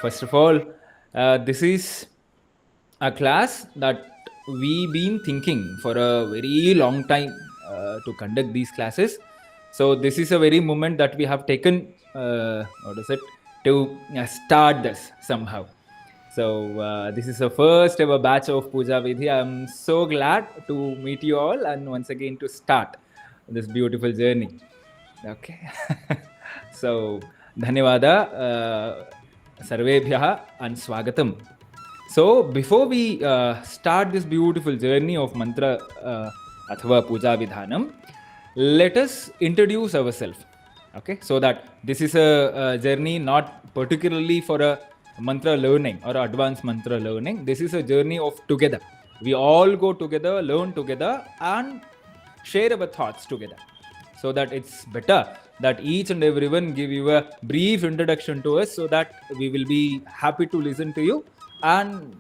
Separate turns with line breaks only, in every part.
First of all, this is a class that we've been thinking for a very long time to conduct these classes. So this is a very moment that we have taken, to start this somehow. So this is the first ever batch of Puja Vidhi. I'm so glad to meet you all and once again to start this beautiful journey. Okay. So, Dhanyavada Sarvebhyaha and Swagatam. So, before we start this beautiful journey of mantra athava puja vidhanam, let us introduce ourselves. Okay, so that this is a journey not particularly for a mantra learning or advanced mantra learning. This is a journey of together. We all go together, learn together, and share our thoughts together. So that it's better that each and everyone give you a brief introduction to us, so that we will be happy to listen to you and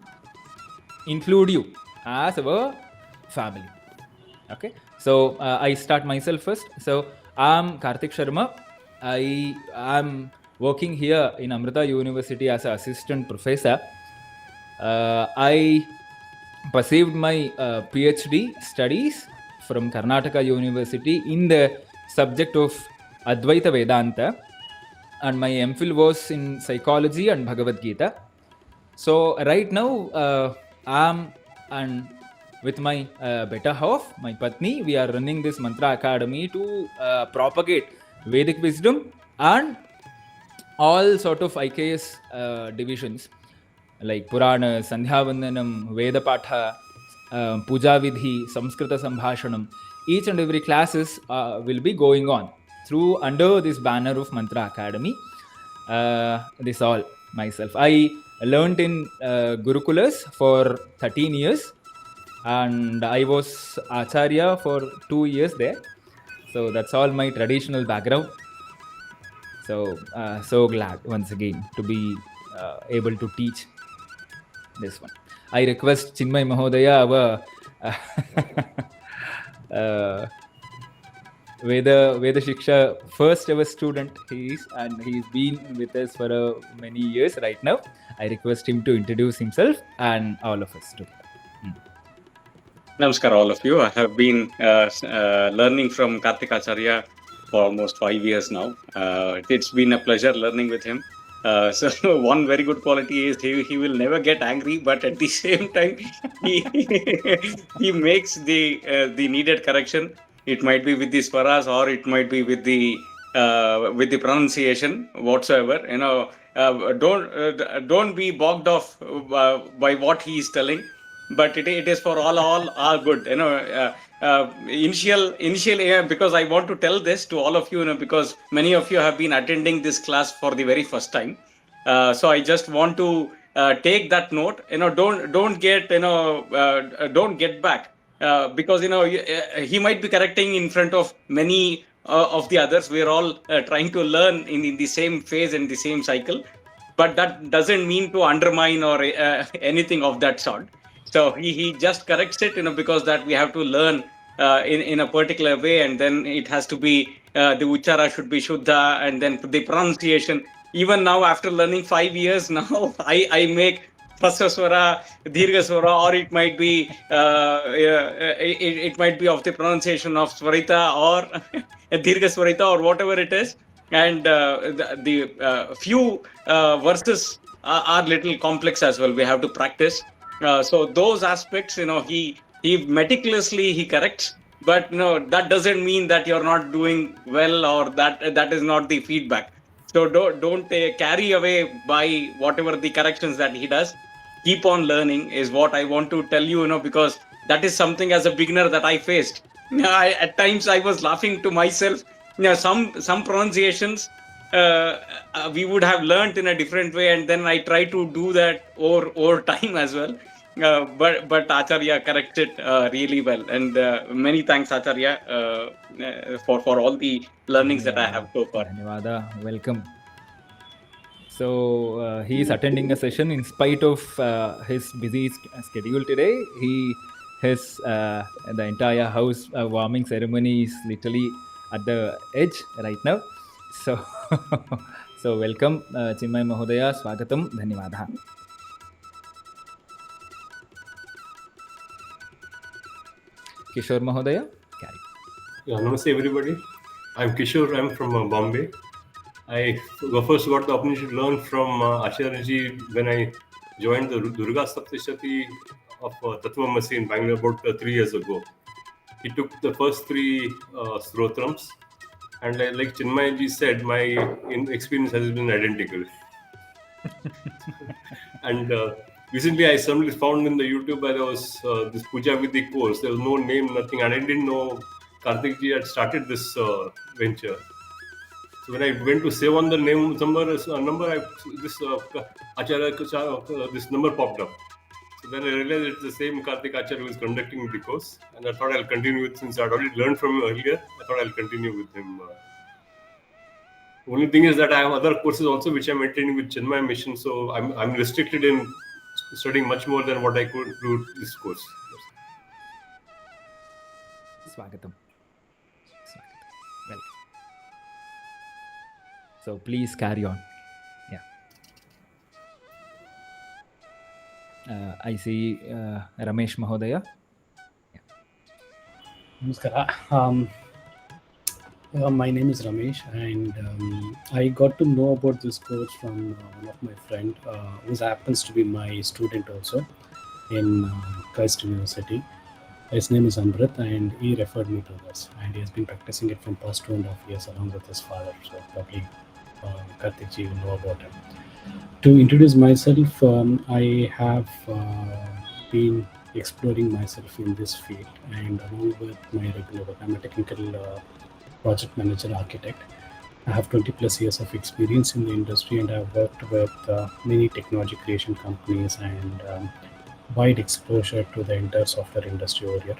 include you as our family. Okay, so I start myself first. So I'm Karthik Sharma. I am working here in Amrita University as an assistant professor. I pursued my PhD studies from Karnataka University in the subject of Advaita Vedanta, and my MPhil was in psychology and Bhagavad Gita. So right now, I'm and with my better half, my Patni, we are running this Mantra Academy to propagate Vedic wisdom and all sort of IKS divisions like Purana, Sandhyavandanam, Veda Patha, Puja Vidhi, Samskrita Sambhashanam. Each and every classes will be going on through under this banner of Mantra Academy. This all myself. I learned in Gurukulas for 13 years, and I was Acharya for 2 years there. So that's all my traditional background. So so glad once again to be able to teach this one. I request Chinmay Mahodaya, our Vedashiksha first ever student he is, and he's been with us for many years right now. I request him to introduce himself and all of us together.
Namaskar, all of you. I have been learning from Karthik Acharya for almost 5 years now. It's been a pleasure learning with him. So one very good quality is he will never get angry, but at the same time he makes the needed correction. It might be with the swaras or it might be with the pronunciation whatsoever. Don't be bogged off by what he is telling. But it is for all good. Initial because I want to tell this to all of you, because many of you have been attending this class for the very first time. So I just want to take that note. Don't get back because he might be correcting in front of many of the others. We are all trying to learn in the same phase and the same cycle, but that doesn't mean to undermine or anything of that sort. So he just corrects it, because that we have to learn in a particular way, and then it has to be the uchara should be shuddha, and then the pronunciation. Even now, after learning 5 years now, I make Phasva Swara, Dirgha Swara, or it might be it might be of the pronunciation of Swarita or Dirgha Swarita or whatever it is. And the few verses are little complex as well. We have to practice. So those aspects, he meticulously he corrects, but that doesn't mean that you're not doing well, or that is not the feedback. So don't carry away by whatever the corrections that he does. Keep on learning is what I want to tell you, because that is something as a beginner that I faced. At times I was laughing to myself. Some pronunciations we would have learned in a different way, and then I try to do that over time as well. But Acharya corrected really well, and many thanks Acharya for all the learnings that I have so far.
Dhanyavada, welcome. So he is attending a session in spite of his busy schedule today. His the entire house warming ceremony is literally at the edge right now. So So welcome, Chinmay Mahodaya, Swagatam, Dhanyavadah. Kishore Mahodaya, carry.
Yeah, namaste everybody. I'm Kishore. I'm from Bombay. I first got the opportunity to learn from Acharyaji when I joined the Durga Saptashati of Tattvamasi in Bangalore about 3 years ago. He took the first 3 strotrams, and like Chinmayji said, my experience has been identical. And recently I suddenly found in the YouTube there was this Puja Vidhi course. There was no name, nothing, and I didn't know Karthikji had started this venture. So when I went to save on the name number, this number popped up. So then I realized it's the same Karthik Acharya who is conducting the course, and I thought I'll continue with, since I'd already learned from him earlier, I thought I'll continue with him. Only thing is that I have other courses also which I'm attending with Chinmay Mission, so I'm restricted in studying much more than what I could do this course.
Swagatam. Welcome. So please carry on. Yeah. I see Ramesh Mahodaya.
Namaskara. My name is Ramesh, and I got to know about this course from one of my friend who happens to be my student also in Christ University. His name is Amrit, and he referred me to this, and he has been practicing it from past 2.5 years along with his father. So probably Karthikji will know about him. To introduce myself, I have been exploring myself in this field, and along with my regular work, I'm a technical project manager architect. I have 20 plus years of experience in the industry, and I've worked with many technology creation companies and wide exposure to the entire software industry over here.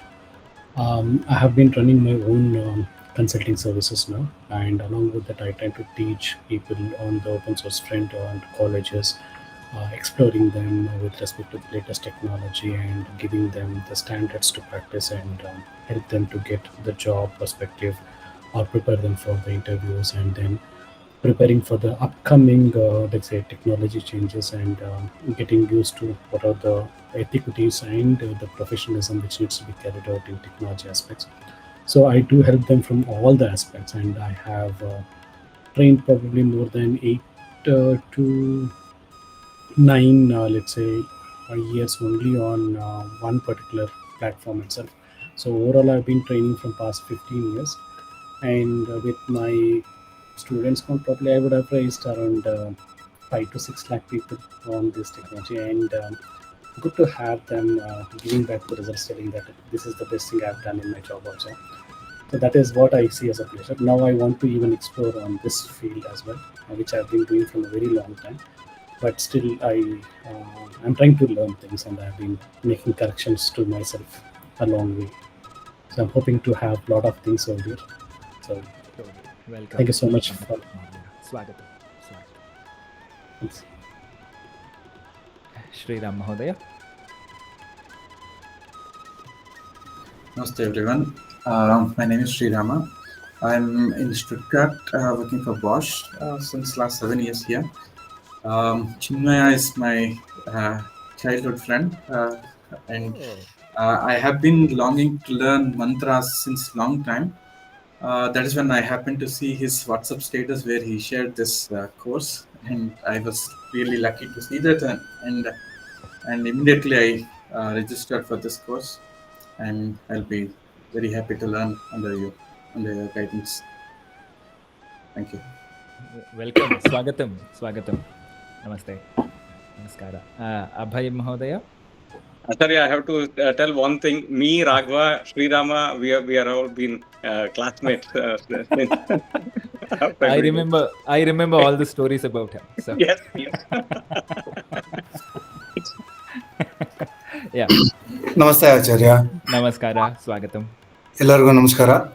I have been running my own consulting services now, and along with that I try to teach people on the open source front and colleges, exploring them with respect to the latest technology and giving them the standards to practice, and help them to get the job perspective or prepare them for the interviews, and then preparing for the upcoming let's say technology changes, and getting used to what are the etiquities and the professionalism which needs to be carried out in technology aspects. So I do help them from all the aspects, and I have trained probably more than 8 to 9 let's say years only on one particular platform itself. So overall I've been training from past 15 years, and with my students count, probably I would have raised around 5 to 6 lakh people on this technology, and good to have them giving back the results, telling that this is the best thing I've done in my job also. So that is what I see as a pleasure. Now I want to even explore on this field as well, which I've been doing from a very long time, but still I'm trying to learn things, and I've been making corrections to myself along the way. So I'm hoping to have a lot of things over here. So
Welcome.
Thank you so much for
Swagatam.
Thanks.
Shri Ram Mahodaya.
Namaste everyone. My name is Sri Rama. I'm in Stuttgart working for Bosch since last 7 years here. Chinmaya is my childhood friend, and I have been longing to learn mantras since long time. That is when I happened to see his WhatsApp status where he shared this course, and I was really lucky to see that, and immediately I registered for this course, and I'll be very happy to learn under your guidance. Thank you.
Welcome. Swagatam. Namaste. Namaskara. Abhay Mahodaya.
Acharya, I have to tell one thing. Me, Raghava, Sri Rama, we are all been classmates.
I remember all the stories about him. So.
Yes.
Yeah.
Namaste Acharya.
Namaskara. Swagatam.
Ellargu namaskara.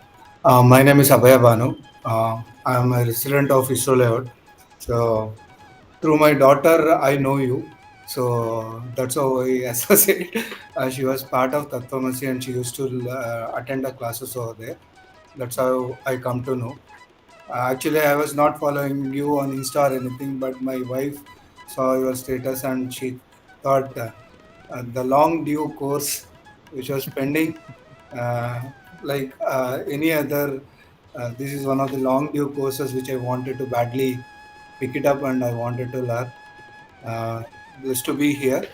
My name is Abhay Banu. I am a resident of Isro Layout. So through my daughter I know you. So that's how I associate. She was part of Tattvamasi, and she used to attend the classes over there. That's how I come to know. Actually, I was not following you on Insta or anything, but my wife saw your status and she thought the long due course which was pending, uh, like any other, this is one of the long due courses which I wanted to badly pick it up and I wanted to learn. Blessed to be here.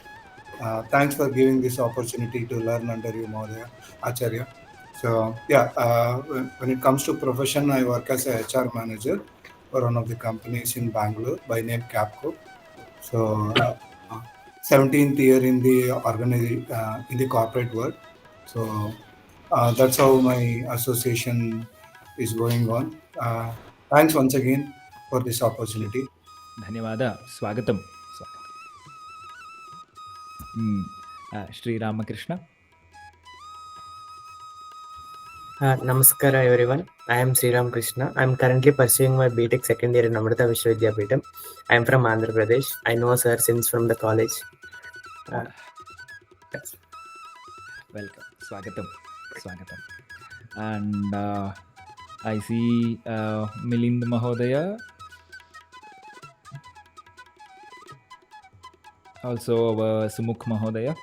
Thanks for giving this opportunity to learn under you, Mahodaya, Acharya. So, yeah, when it comes to profession, I work as a HR manager for one of the companies in Bangalore by name Capco. So, 17th year in the in the corporate world. So, that's how my association is going on. Thanks once again for this opportunity.
ಧನ್ಯವಾದ. ಸ್ವಾಗತಂ. Sri Ramakrishna.
Namaskara everyone. I am Sriram Krishna. I am currently pursuing my Vedic second year in Amrita Vishwavidyapitham. I am from Andhra Pradesh. I know sir since from the college.
Welcome. Swagatam. And I see Milind Mahodaya. Also Sumukh Mahodaya.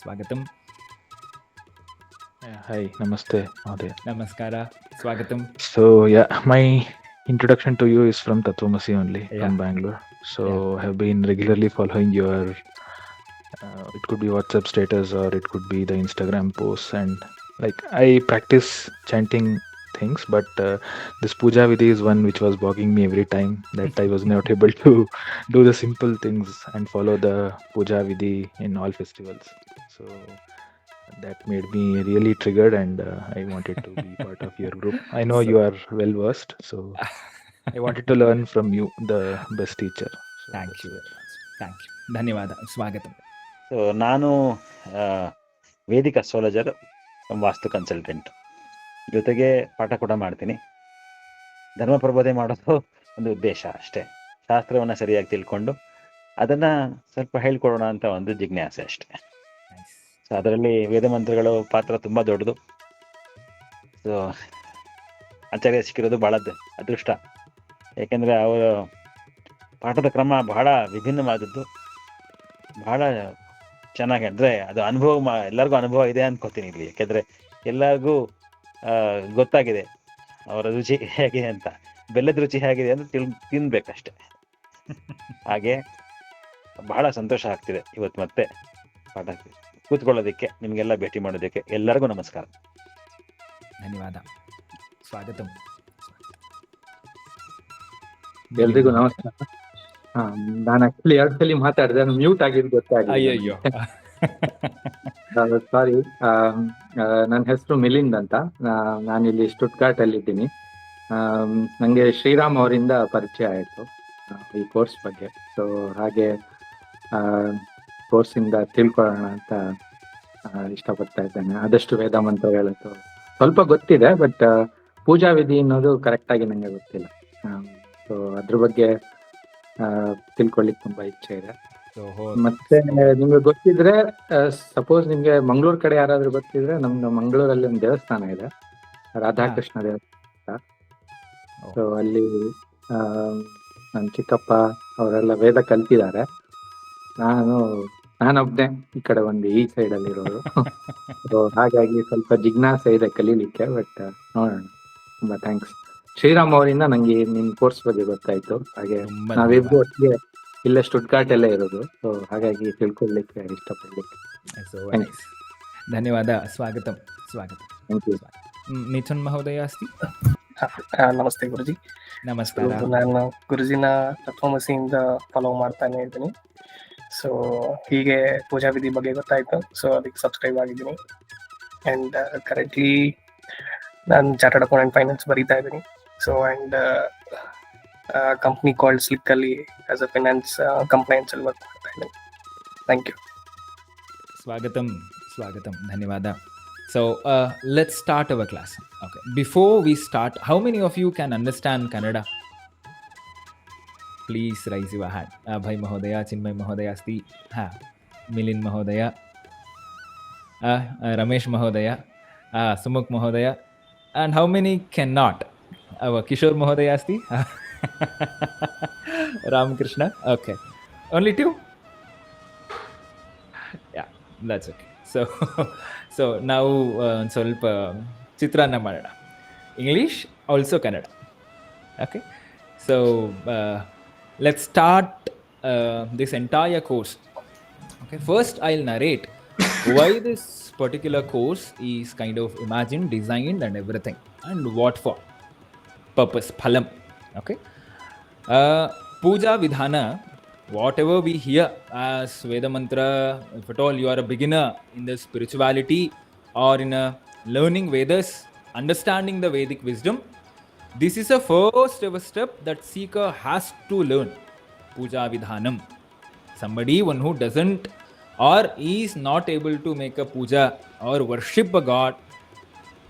Swagatam.
Hi, namaste, Mahodaya.
Namaskara. Swagatam.
So, yeah, my introduction to you is from Tatvamasi only, from Bangalore. So, I have been regularly following your, it could be WhatsApp status or it could be the Instagram posts. And like, I practice chanting things, but this Puja Vidhi is one which was bogging me every time that I was not able to do the simple things and follow the Puja Vidhi in all festivals. So, that made me really triggered and I wanted to be part of your group. I know you are well versed, so I wanted to learn from you, the best teacher. So
Thank you very much. Thank you. ಧನ್ಯವಾದ. ಸ್ವಾಗತಂ.
So ನಾನು Vedic astrologer, ವಾಸ್ತು consultant, ಜೊತೆಗೆ ಪಾಠ ಕೂಡ ಮಾಡ್ತೀನಿ. ಧರ್ಮ ಪ್ರಬೋಧನೆ ಮಾಡೋದು ಒಂದು ಉದ್ದೇಶ ಅಷ್ಟೇ. ಶಾಸ್ತ್ರವನ್ನು ಸರಿಯಾಗಿ ತಿಳ್ಕೊಂಡು ಅದನ್ನು ಸ್ವಲ್ಪ ಹೇಳ್ಕೊಡೋಣ ಅಂತ ಒಂದು ಜಿಜ್ಞಾಸೆ ಅಷ್ಟೇ. ಸೊ ಅದರಲ್ಲಿ ವೇದ ಮಂತ್ರಗಳು ಪಾತ್ರ ತುಂಬ ದೊಡ್ಡದು. ಸೊ ಆಚಾರ್ಯ ಸಿಕ್ಕಿರೋದು ಭಾಳ ಅದೃಷ್ಟ. ಯಾಕೆಂದರೆ ಅವರ ಪಾಠದ ಕ್ರಮ ಬಹಳ ವಿಭಿನ್ನವಾದದ್ದು, ಬಹಳ ಚೆನ್ನಾಗಿ, ಅಂದರೆ ಅದು ಅನುಭವ, ಎಲ್ಲರಿಗೂ ಅನುಭವ ಇದೆ ಅನ್ಕೋತೀನಿ ಇಲ್ಲಿ. ಯಾಕೆಂದರೆ ಎಲ್ಲರಿಗೂ ಗೊತ್ತಾಗಿದೆ ಅವರ ರುಚಿ ಹೇಗಿದೆ ಅಂತ. ಬೆಲ್ಲದ ರುಚಿ ಹೇಗಿದೆ ಅಂತ ತಿನ್ಬೇಕಷ್ಟೆ. ಹಾಗೆ ಬಹಳ ಸಂತೋಷ ಆಗ್ತಿದೆ ಇವತ್ತು ಮತ್ತೆ ಪಾಠ ಕೂತ್ಕೊಳ್ಳೋದಕ್ಕೆ, ನಿಮಗೆಲ್ಲ ಭೇಟಿ ಮಾಡೋದಕ್ಕೆ. ಎಲ್ಲರಿಗೂ ನಮಸ್ಕಾರ.
ಧನ್ಯವಾದ. ಸ್ವಾಗತಂ.
ಎಲ್ರಿಗೂ ನಮಸ್ಕಾರ. ನಾನು ಆಕ್ಚುಲಿ 2 ಸಲ ಮಾತಾಡಿದೆ, ಮ್ಯೂಟ್ ಆಗಿದ್ದು ಗೊತ್ತಾಗಿಲ್ಲ.
ಅಯ್ಯಯ್ಯೋ,
ಸಾರಿ. ನನ್ನ ಹೆಸರು ಮಿಲಿಂದ್ ಅಂತ. ನಾನಿಲ್ಲಿ ಸ್ಟುಟ್ಗಾರ್ಟ್ ಅಲ್ಲಿ ಇದ್ದೀನಿ. ನನಗೆ ಶ್ರೀರಾಮ್ ಅವರಿಂದ ಪರಿಚಯ ಆಯಿತು ಈ ಕೋರ್ಸ್ ಬಗ್ಗೆ. ಸೊ ಹಾಗೆ ಕೋರ್ಸಿಂದ ತಿಳ್ಕೊಳ್ಳೋಣ ಅಂತ ಇಷ್ಟಪಡ್ತಾ ಇದ್ದೇನೆ. ಆದಷ್ಟು ವೇದ ಮಂತ್ರಗಳು ಸ್ವಲ್ಪ ಗೊತ್ತಿದೆ, ಬಟ್ ಪೂಜಾ ವಿಧಿ ಅನ್ನೋದು ಕರೆಕ್ಟಾಗಿ ನನಗೆ ಗೊತ್ತಿಲ್ಲ. ಸೊ ಅದ್ರ ಬಗ್ಗೆ ತಿಳ್ಕೊಳ್ಳಿಕ್ಕೆ ತುಂಬಾ ಇಚ್ಛೆ ಇದೆ. ಮತ್ತೆ ನಿಮ್ಗೆ ಗೊತ್ತಿದ್ರೆ, ಸಪೋಸ್ ನಿಮ್ಗೆ ಮಂಗಳೂರು ಕಡೆ ಯಾರಾದ್ರೂ ಗೊತ್ತಿದ್ರೆ, ನಮ್ದು ಮಂಗಳೂರಲ್ಲಿ ಒಂದು ದೇವಸ್ಥಾನ ಇದೆ, ರಾಧಾಕೃಷ್ಣ ದೇವಸ್ಥಾನ. ಸೊ ಅಲ್ಲಿ ನನ್ನ ಚಿಕ್ಕಪ್ಪ ಅವರೆಲ್ಲ ವೇದ ಕಲ್ತಿದ್ದಾರೆ. ನಾನೊಬ್ನೇ ಈ ಕಡೆ ಒಂದು ಈ ಸೈಡ್ ಅಲ್ಲಿ ಇರೋದು. ಸೊ ಹಾಗಾಗಿ ಸ್ವಲ್ಪ ಜಿಜ್ಞಾಸೆ ಇದೆ ಕಲೀಲಿಕ್ಕೆ, ಬಟ್ ನೋಡೋಣ. ತುಂಬಾ ಥ್ಯಾಂಕ್ಸ್. ಶ್ರೀರಾಮ್ ಅವರಿಂದ ನಂಗೆ ನಿಮ್ ಕೋರ್ಸ್ ಬಗ್ಗೆ ಗೊತ್ತಾಯ್ತು. ಹಾಗೆ ನಾವಿಬ್ರು ಒಟ್ಟಿಗೆ ಇಲ್ಲೇ ಸ್ಟುಟ್ಗಾರ್ಟ್ ಅಲ್ಲೇ ಇರೋದು. ಸೊ ಹಾಗಾಗಿ ತಿಳ್ಕೊಳ್ಲಿಕ್ಕೆ ಇಷ್ಟಪಡ್ಲಿಕ್ಕೆ.
ಧನ್ಯವಾದ. ಸ್ವಾಗತಂ.
Thank you.
ಮಿಥುನ್ ಮಹೋದಯ ಅಸ್ತಿ.
ನಮಸ್ತೆ ಗುರುಜಿ.
ನಮಸ್ಕಾರ.
ನಾನು ಗುರುಜಿನ ತತ್ವಮಸಿಯಿಂದ ಫಾಲೋ ಮಾಡ್ತಾನೆ ಇದ್ದೀನಿ. ಸೊ ಹೀಗೆ ಪೂಜಾ ವಿಧಿ ಬಗ್ಗೆ ಗೊತ್ತಾಯ್ತು, ಸೊ ಅದಕ್ಕೆ ಸಬ್ಸ್ಕ್ರೈಬ್ ಆಗಿದ್ದೀನಿ. ಆ್ಯಂಡ್ ಕರೆಂಟ್ಲಿ ನಾನು ಚಾರ್ಟರ್ಡ್ ಅಕೌಂಟೆಂಟ್ ಫೈನಾನ್ಸ್ ಬರೀತಾ ಇದ್ದೀನಿ. ಸೊ ಆ್ಯಂಡ್ ಕಂಪ್ನಿ ಕಾಲ್ಡ್ ಸ್ಲಿಕ್ಕಲ್ಲಿ ಆಸ್ ಅ ಫೈನಾನ್ಸ್ ಕಂಪ್ಲೈನ್ಸ್ ಅಲ್ಲಿ ವರ್ಕ್ ಮಾಡ್ತಾ ಇದ್ದೀನಿ. Thank you.
ಸ್ವಾಗತಂ. ಧನ್ಯವಾದ. So let's start our class. Okay. Before we start, how many of you can understand Kannada? Please raise your hand. Abhay Mahodaya, Chinmay Mahodaya asti. Milind Mahodaya, Ramesh Mahodaya, Sumukh Mahodaya. And how many cannot? Kishore Mahodaya asti? Ramakrishna? Okay. Only two? Yeah, that's okay. So now ಸ್ವಲ್ಪ ಚಿತ್ರಾನ್ನ ಮಾಡೋಣ. English, also Kannada. Okay. So let's start this entire course. Okay. First, I'll narrate why this particular course is kind of imagined, designed, and everything, and what for purpose, phalam. Okay. Puja Vidhana, whatever we hear as Veda Mantra, if at all you are a beginner in the spirituality or in a learning Vedas, understanding the Vedic wisdom, this is a first ever step that seeker has to learn. Puja Vidhanam. Somebody, one who doesn't or is not able to make a puja or worship a god,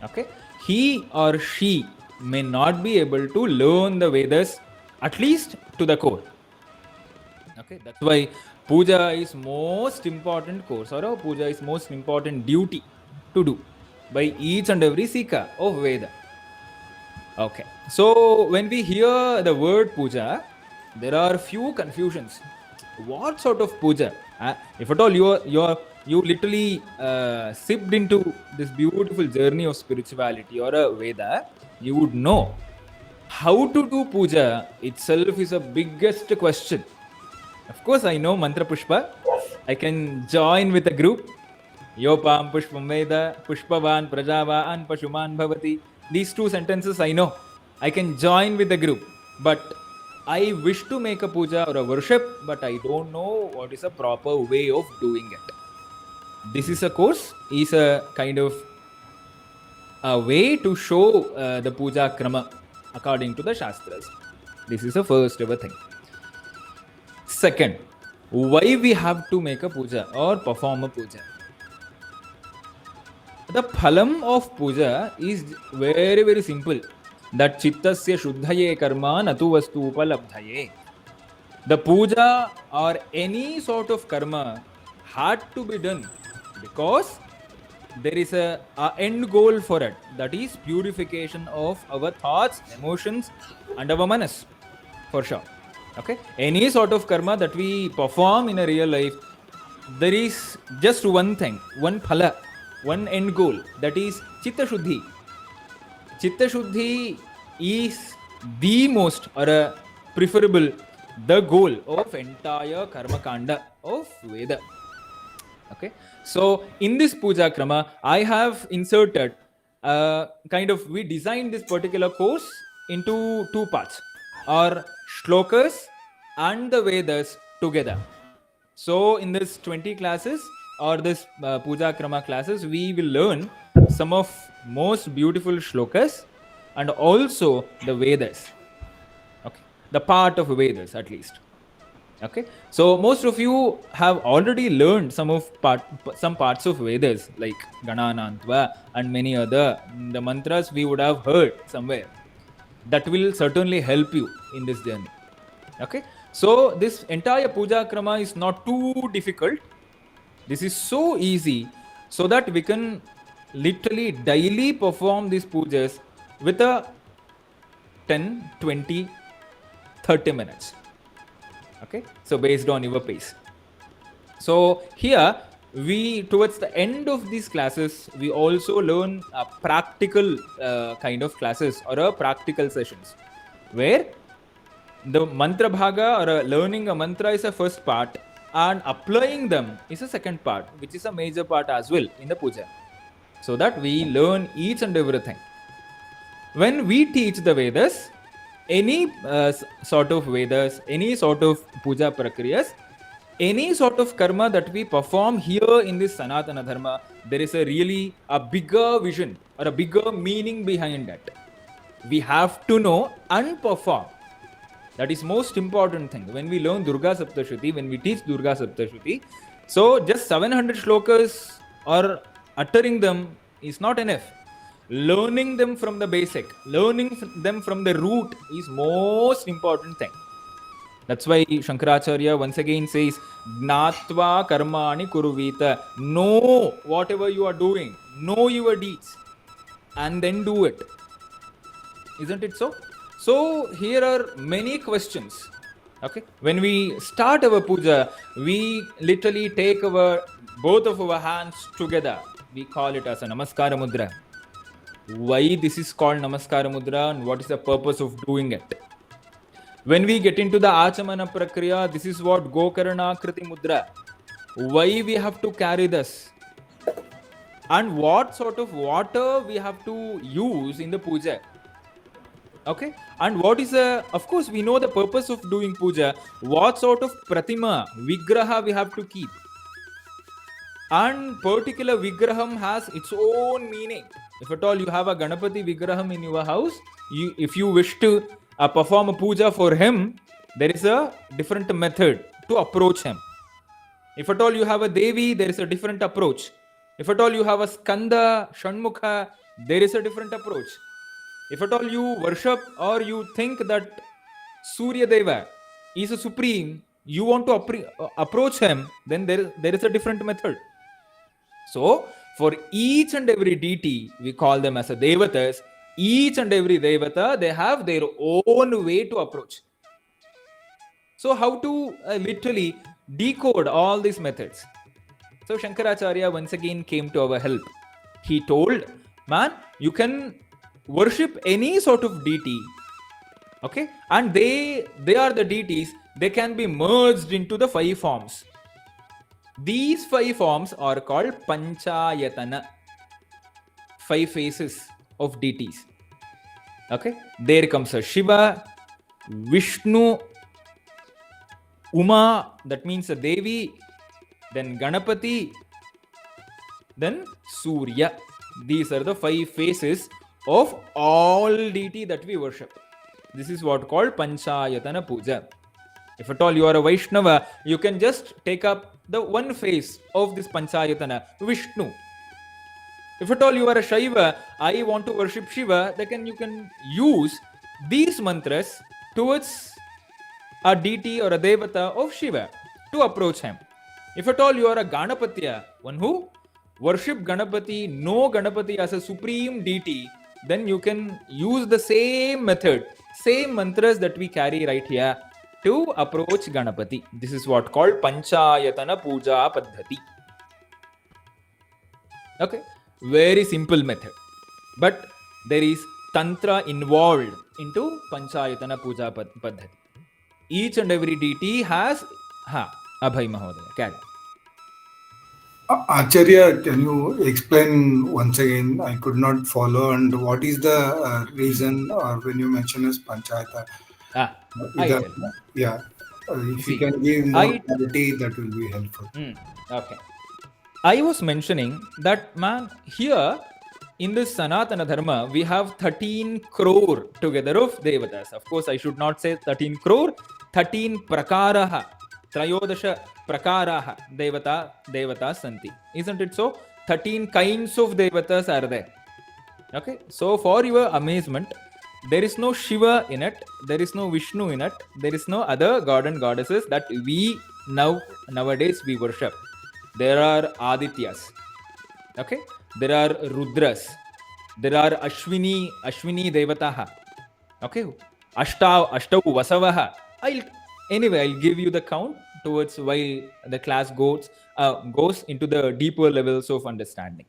okay, he or she may not be able to learn the Vedas, at least to the core. Okay, that's why puja is most important course, or a puja is most important duty to do by each and every seeker of Veda. Okay, so when we hear the word puja, there are few confusions. What sort of puja? If at all you literally sipped into this beautiful journey of spirituality or a Veda, you would know how to do puja itself is a biggest question. Of course, I know mantra pushpa. I can join with a group. Yopam pushpam veda, pushpavan prajavan pashuman bhavati. These two sentences I know. I can join with the group. But I wish to make a puja or a worship, but I don't know what is a proper way of doing it. This is a course, is a kind of a way to show the puja krama according to the Shastras. This is the first ever thing. Second, why we have to make a puja or perform a puja? The phalam of puja is very, very simple. That chittasya shuddhaye karma natu vastu upalabdhaye. The puja or any sort of karma had to be done because there is a end goal for it. That is purification of our thoughts, emotions, and our manas, for sure. Okay, any sort of karma that we perform in a real life, there is just one thing, one phala, one end goal, that is chitta shuddhi. Chitta shuddhi is the most or a preferable, the goal of entire karma kanda of Veda. Okay, so in this puja krama, I have inserted we designed this particular course into two parts, or shlokas and the Vedas together. So in this 20 classes or this puja krama classes, we will learn some of most beautiful shlokas and also the Vedas. Okay, the part of Vedas at least. Okay, so most of you have already learned some parts of Vedas like Gananantva and many other the mantras we would have heard somewhere. That will certainly help you in this journey. Okay, so this entire puja krama is not too difficult. This is so easy, so that we can literally daily perform these pujas with a 10, 20, 30 minutes. Okay, so based on your pace. So here we, towards the end of these classes, we also learn a practical kind of classes or a practical sessions where the mantra bhaga or learning a mantra is a first part and applying them is a second part, which is a major part as well in the puja, so that we learn each and everything. When we teach the Vedas, any sort of Vedas, any sort of puja prakriyas, any sort of karma that we perform here in this Sanatana Dharma, there is a bigger vision or a bigger meaning behind it. We have to know and perform. That is most important thing. When we learn Durga Saptashati, when we teach Durga Saptashati, so just 700 shlokas or uttering them is not enough. Learning them from the basic, learning them from the root is most important thing. That's why Shankaracharya once again says, Gnatva karmani kuruvita. Know whatever you are doing, know your deeds, and then do it. Isn't it so? So here are many questions. Okay, when we start our puja, we literally take both of our hands together. We call it as a namaskara mudra. Why this is called namaskara mudra and what is the purpose of doing it? When we get into the achamana prakriya, this is what gokarana kriti mudra. Why we have to carry this? And what sort of water we have to use in the puja? Okay, and what is of course we know the purpose of doing puja. What sort of pratima, vigraha we have to keep? And particular vigraham has its own meaning. If at all you have a Ganapati vigraham in your house, if you wish to perform a puja for him, there is a different method to approach him. If at all you have a Devi, there is a different approach. If at all you have a Skanda, Shanmukha, there is a different approach. If at all you worship or you think that Surya Deva is a supreme, you want to approach him, then there is a different method. So, for each and every deity, we call them as a Devatas. Each and every Devata, they have their own way to approach. So, how to literally decode all these methods? So, Shankaracharya once again came to our help. He told, man, you can worship any sort of deity, okay, and they are the deities. They can be merged into the 5 forms. These 5 forms are called Panchayatana, 5 faces of deities. Okay, there comes a Shiva, Vishnu, Uma, that means a Devi, then Ganapati, then Surya. These are the 5 faces of all deity that we worship. This is what called Panchayatana Puja. If at all you are a Vaishnava, you can just take up the one face of this Panchayatana, Vishnu. If at all you are a Shaiva, I want to worship Shiva, then you can use these mantras towards a deity or a Devata of Shiva to approach him. If at all you are a Ganapatya, one who worship Ganapati, know Ganapati as a supreme deity, then you can use the same method, same mantras that we carry right here to approach Ganapati. This is what called Panchayatana Puja Paddhati. Okay, very simple method. But there is Tantra involved into Panchayatana Puja Paddhati. Each and every deity has... Abhay Mahodaya, carry.
Acharya, can you explain once again? I could not follow. And what is the reason, or when you mention as Panchayata? If you can give more clarity, that will be helpful.
Okay. I was mentioning that, man, here in this Sanatana Dharma, we have 13 crore together of Devatas. Of course, I should not say 13 crore, 13 prakaraha. Trayodasha prakaraha Devata Santi. Isn't it so? 13 kinds of Devatas are there. Okay, so for your amazement, there is no Shiva in it, there is no Vishnu in it, there is no other god and goddesses that we nowadays we worship. There are Adityas, okay, there are Rudras, there are Ashwini Devataha, okay, Ashtau Vasavaha. I'll give you the count towards while the class goes into the deeper levels of understanding.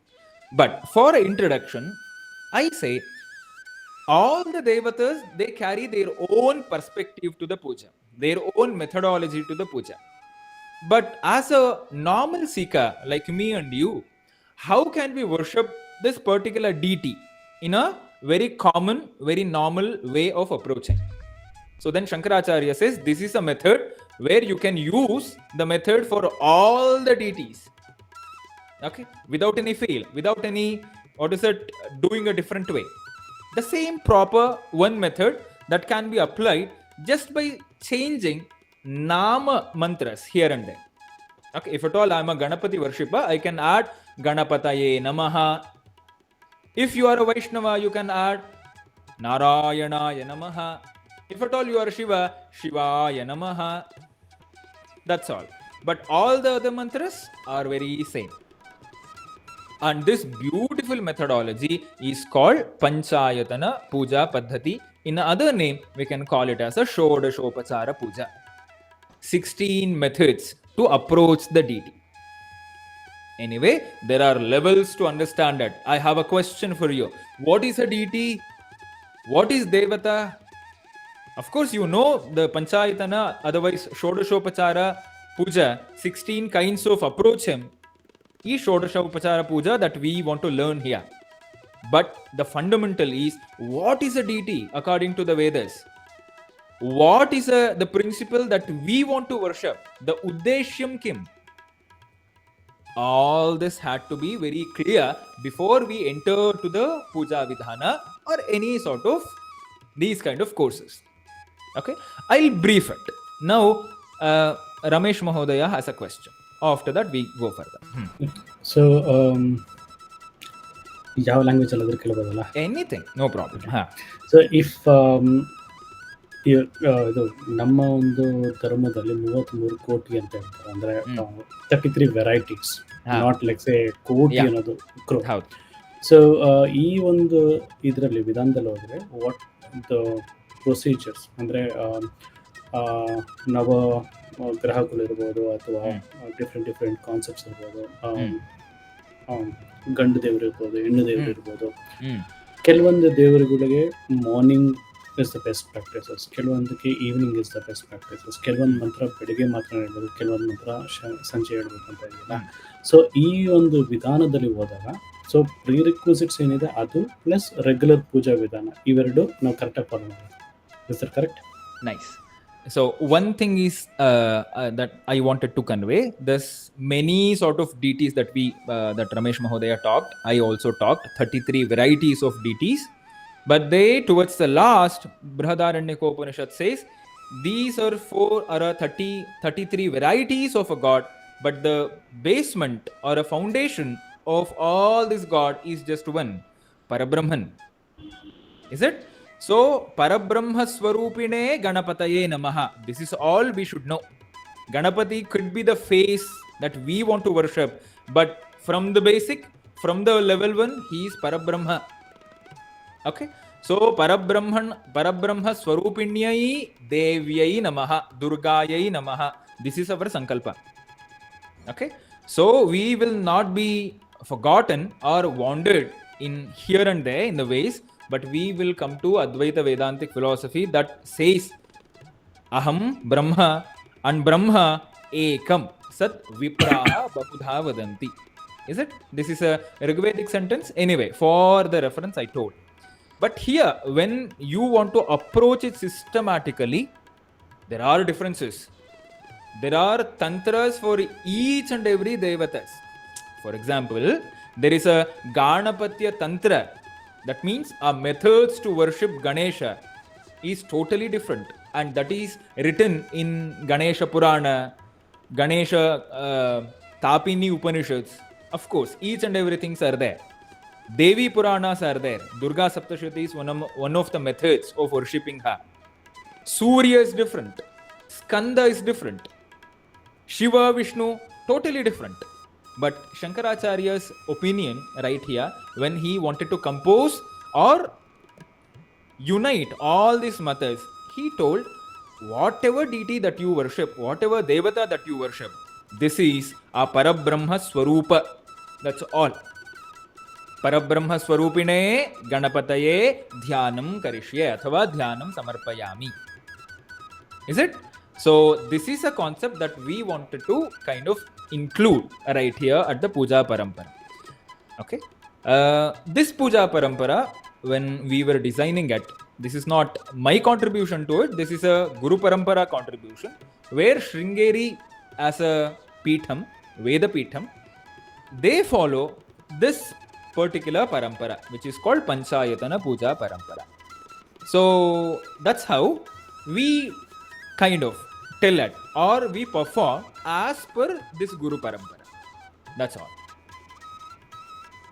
But for an introduction, I say all the Devatas, they carry their own perspective to the puja, their own methodology to the puja. But as a normal seeker like me and you, how can we worship this particular deity in a very common, very normal way of approaching? So then Shankaracharya says this is a method where you can use the method for all the deities. Okay, without any fail, without any, doing a different way. The same proper one method that can be applied just by changing Nama mantras here and there. Okay, if at all I am a Ganapati worshipper, I can add Ganapataye Namaha. If you are a Vaishnava, you can add Narayanaya Namaha. If at all you are Shiva, Shivaya Namaha. That's all. But all the other mantras are very same. And this beautiful beautiful methodology is called Panchayatana Puja Paddhati. In another name, we can call it as a Shodashopachara Puja. 16 methods to approach the deity. Anyway, there are levels to understand that. I have a question for you. What is a deity? What is Devata? Of course, you know the Panchayatana, otherwise Shodashopachara Puja, 16 kinds of approach him. Is Shodashopachara Puja that we want to learn here. But the fundamental is, what is a deity according to the Vedas? What is the principle that we want to worship? The Uddeshyam Kim. All this had to be very clear before we enter to the Puja Vidhana or any sort of these kind of courses. Okay, I'll brief it. Now, Ramesh Mahodaya has a question. After that, we go further.
So, ಯಾವ language ಅಲ್ಲಾದ್ರೂ ಕೇಳಬಹುದಲ್ಲ?
Anything, no problem.
So if ಇದು ನಮ್ಮ ಒಂದು ಧರ್ಮದಲ್ಲಿ 33 ಕೋಟಿ ಅಂತ ಹೇಳ್ತಾರೆ, ಅಂದ್ರೆ 33 ವೆರೈಟೀಸ್, ನಾಟ್ ಲೈಕ್ ಸೇ ಕೋಟಿ ಅನ್ನೋದು ಕ್ರೋ. ಸೊ ಈ ಒಂದು ಇದರಲ್ಲಿ ವಿಧಾನದಲ್ಲಿ ಹೋದ್ರೆ ವಾಟ್ ದ ಪ್ರೊಸೀಜರ್ಸ್, ಅಂದ್ರೆ ನವ ಗ್ರಹಗಳಿರ್ಬೋದು ಅಥವಾ ಡಿಫ್ರೆಂಟ್ ಕಾನ್ಸೆಪ್ಟ್ಸ್ ಇರ್ಬೋದು, ಗಂಡು ದೇವರು ಇರ್ಬೋದು, ಹೆಣ್ಣು ದೇವರು ಇರ್ಬೋದು. ಕೆಲವೊಂದು ದೇವರುಗಳಿಗೆ morning is the best practices, ಕೆಲವೊಂದಕ್ಕೆ evening is the best practices, ಕೆಲವೊಂದು ಮಂತ್ರ ಬೆಳಿಗ್ಗೆ ಮಾತ್ರ ಹೇಳ್ಬೋದು, ಕೆಲವೊಂದು ಮಂತ್ರ ಸಂಜೆ ಹೇಳ್ಬೇಕು ಅಂತ ಇದೆಯಲ್ಲ. ಸೊ ಈ ಒಂದು ವಿಧಾನದಲ್ಲಿ ಹೋದಾಗ ಸೊ ಪ್ರೀ ರಿಕ್ವಿಸಿಟ್ಸ್ ಏನಿದೆ ಅದು ಪ್ಲಸ್ ರೆಗ್ಯುಲರ್ ಪೂಜಾ ವಿಧಾನ, ಇವೆರಡು ನಾವು ಕರೆಕ್ಟಾಗಿ ಫಾಲೋ ಮಾಡಬೇಕು. Is that correct?
Nice. So one thing is that I wanted to convey. There's many sort of deities that that Ramesh Mahodaya talked. I also talked 33 varieties of deities. But they, towards the last, Brihadaranyaka says, these are 33 varieties of a god, but the basement or a foundation of all this god is just one, Parabrahman. Is it? So, Parabrahma Swarupine Ganapataye Namaha. This is all we should know. Ganapati could be the face that we want to worship, but from the basic, from the level 1, he is Parabrahma. Okay? So, Parabrahma Swarupinyai Devyai Namaha, Durgayai Namaha. This is our Sankalpa. Okay? So, we will not be forgotten or wandered in here and there in the ways, but we will come to Advaita Vedantic philosophy that says Aham Brahma and Brahma Ekam Sat Vipraha Bahudha Vadanti. Is it? This is a Rigvedic sentence. Anyway, for the reference I told. But here, when you want to approach it systematically, there are differences. There are tantras for each and every devatas. For example, there is a Ganapatya Tantra. That means our methods to worship Ganesha is totally different, and that is written in Ganesha Purana, Ganesha Tapini Upanishads. Of course, each and everything are there. Devi Puranas are there. Durga Saptashati is one of the methods of worshipping her. Surya is different. Skanda is different. Shiva, Vishnu, totally different. But Shankaracharya's opinion right here, when he wanted to compose or unite all these matters, he told, whatever deity that you worship, whatever devata that you worship, this is a Parabrahma Swarupa. That's all. Parabrahma Swarupine Ganapataye Dhyanam Karishye athava Dhyanam Samarpayami. Is it? So this is a concept that we wanted to kind of include right here at the Puja Parampara. Okay. This Puja Parampara, when we were designing it, this is not my contribution to it. This is a Guru Parampara contribution where Sringeri as a Peetham, Veda Peetham, they follow this particular Parampara, which is called Panchayatana Puja Parampara. So that's how we kind of tell it or we perform as per this Guru Parampara. That's all.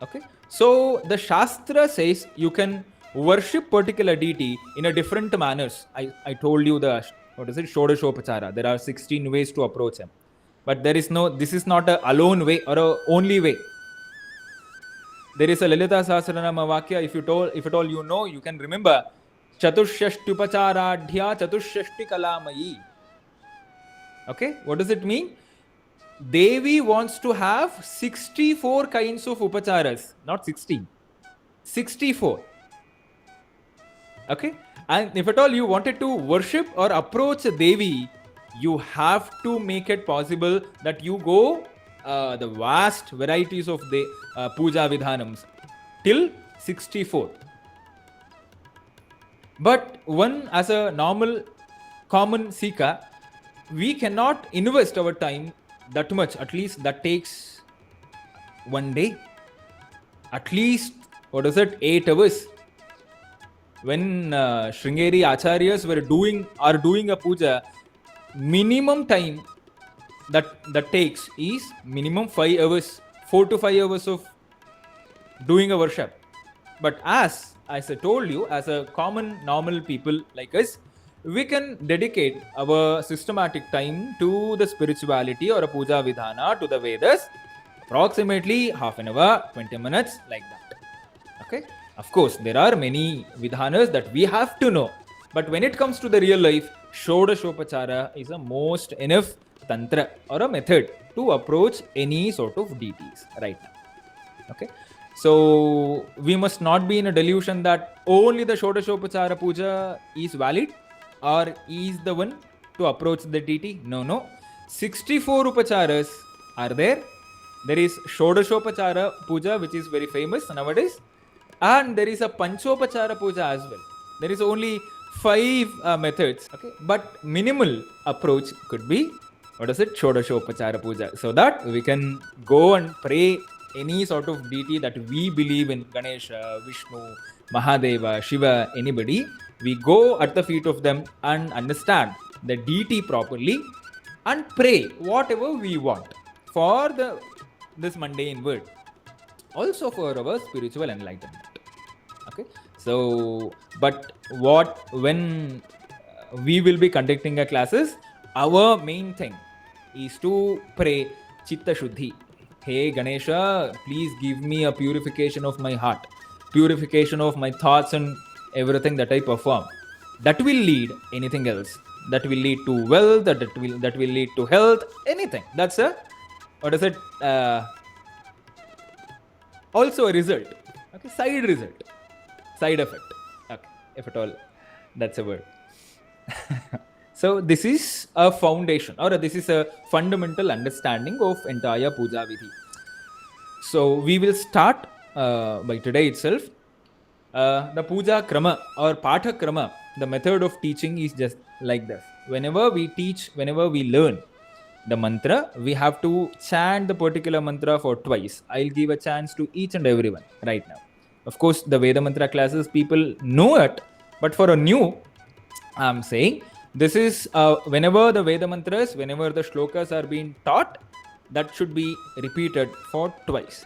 Okay. So the Shastra says you can worship particular deity in a different manners. I told you the, what is it, Shodashopachara. There are 16 ways to approach him. But there is no, this is not a alone way or a only way. There is a Lalita Sahasranama Vakya. If at all you know, you can remember. Chatushashti Upachāradhya Chatushashti Kalamayi. Okay, what does it mean? Devi wants to have 64 kinds of upacharas, not 16. 64. Okay, and if at all you wanted to worship or approach Devi, you have to make it possible that you go the vast varieties of the puja vidhanams till 64. But one, as a normal common seeker, we cannot invest our time that much. At least that takes one day. At least, 8 hours. When Sringeri Acharyas are doing a puja, minimum time that takes is minimum 5 hours, 4 to 5 hours of doing a worship. But as I told you, as a common normal people like us, we can dedicate our systematic time to the spirituality or a puja vidhana, to the Vedas, approximately half an hour, 20 minutes, like that. Okay. Of course, there are many vidhanas that we have to know. But when it comes to the real life, Shodashopachara is a most enough tantra or a method to approach any sort of deities right now. Okay. So we must not be in a delusion that only the Shodashopachara puja is valid or is the one to approach the deity. No. 64 upacharas are there. There is Shodashopachara puja, which is very famous nowadays. And there is a Panchopachara puja as well. There is only 5 methods. Okay, but minimal approach could be Shodashopachara puja, so that we can go and pray any sort of deity that we believe in, Ganesha, Vishnu, Mahadeva, Shiva, anybody. We go at the feet of them and understand the deity properly and pray whatever we want for this mundane world, also for our spiritual enlightenment. Okay, so but when we will be conducting our classes, our main thing is to pray Chitta Shuddhi. Hey Ganesha, please give me a purification of my heart, purification of my thoughts and everything that I perform. That will lead anything else. That will lead to wealth, that will lead to health, anything. That's also a result. Okay, side effect. Okay, if at all that's a word. So this is a foundation, or this is a fundamental understanding of entire Puja Vidhi. So we will start by today itself. The Puja Krama or Patha Krama, the method of teaching is just like this. Whenever we teach, whenever we learn the mantra, we have to chant the particular mantra for twice. I'll give a chance to each and everyone right now. Of course, the Veda Mantra classes, people know it, but for a new, I'm saying, this is whenever the Veda Mantras, whenever the shlokas are being taught, that should be repeated for twice.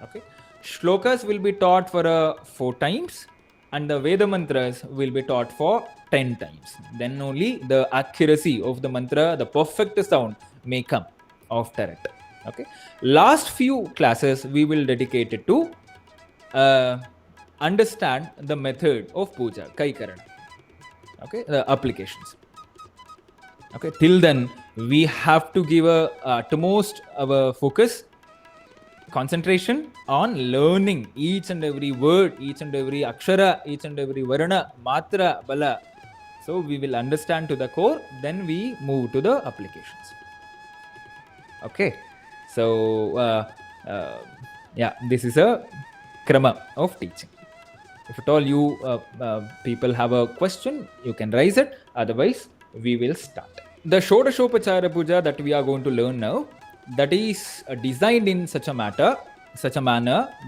Okay, shlokas will be taught for 4 times, and the Veda Mantras will be taught for 10 times. Then only the accuracy of the mantra, the perfect sound may come after it. Okay, last few classes we will dedicate it to understand the method of puja, Kaikarana. Okay, the applications. Okay, till then we have to give utmost our focus, concentration on learning each and every word, each and every akshara, each and every varana, matra, bala. So we will understand to the core, then we move to the applications. Okay, so this is a krama of teaching. If at all you people have a question, you can raise it. Otherwise, we will start. The Shodashopachara Puja that we are going to learn now, that is designed in such a manner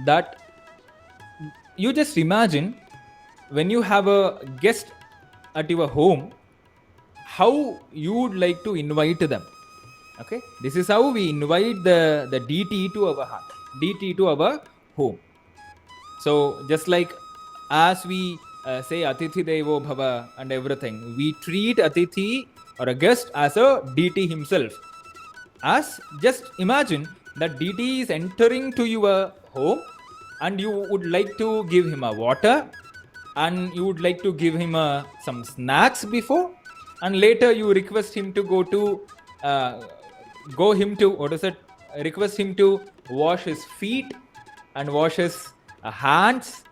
that you just imagine when you have a guest at your home, how you would like to invite them. Okay, this is how we invite the deity to our heart, deity to our home. So just like as we say Atithi Devo Bhava and everything, we treat Atithi or a guest as a deity himself. As just imagine that deity is entering to your home and you would like to give him a water, and you would like to give him some snacks before, and later you request him to request him to wash his feet and wash his hands,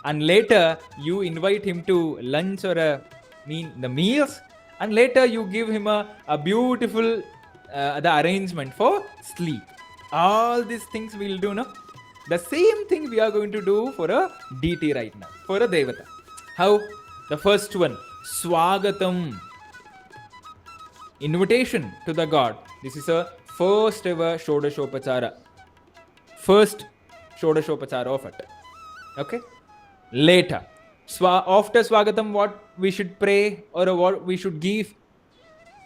and later you invite him to lunch or the meals, and later you give him a beautiful the arrangement for sleep. All these things we'll do now. The same thing we are going to do for a deity right now, for a Devata. How? The first one, Swagatam, invitation to the god. This is a first ever Shodashopachara. First Shodashopachara of it. Okay? Later, after Swagatam, what we should pray or what we should give?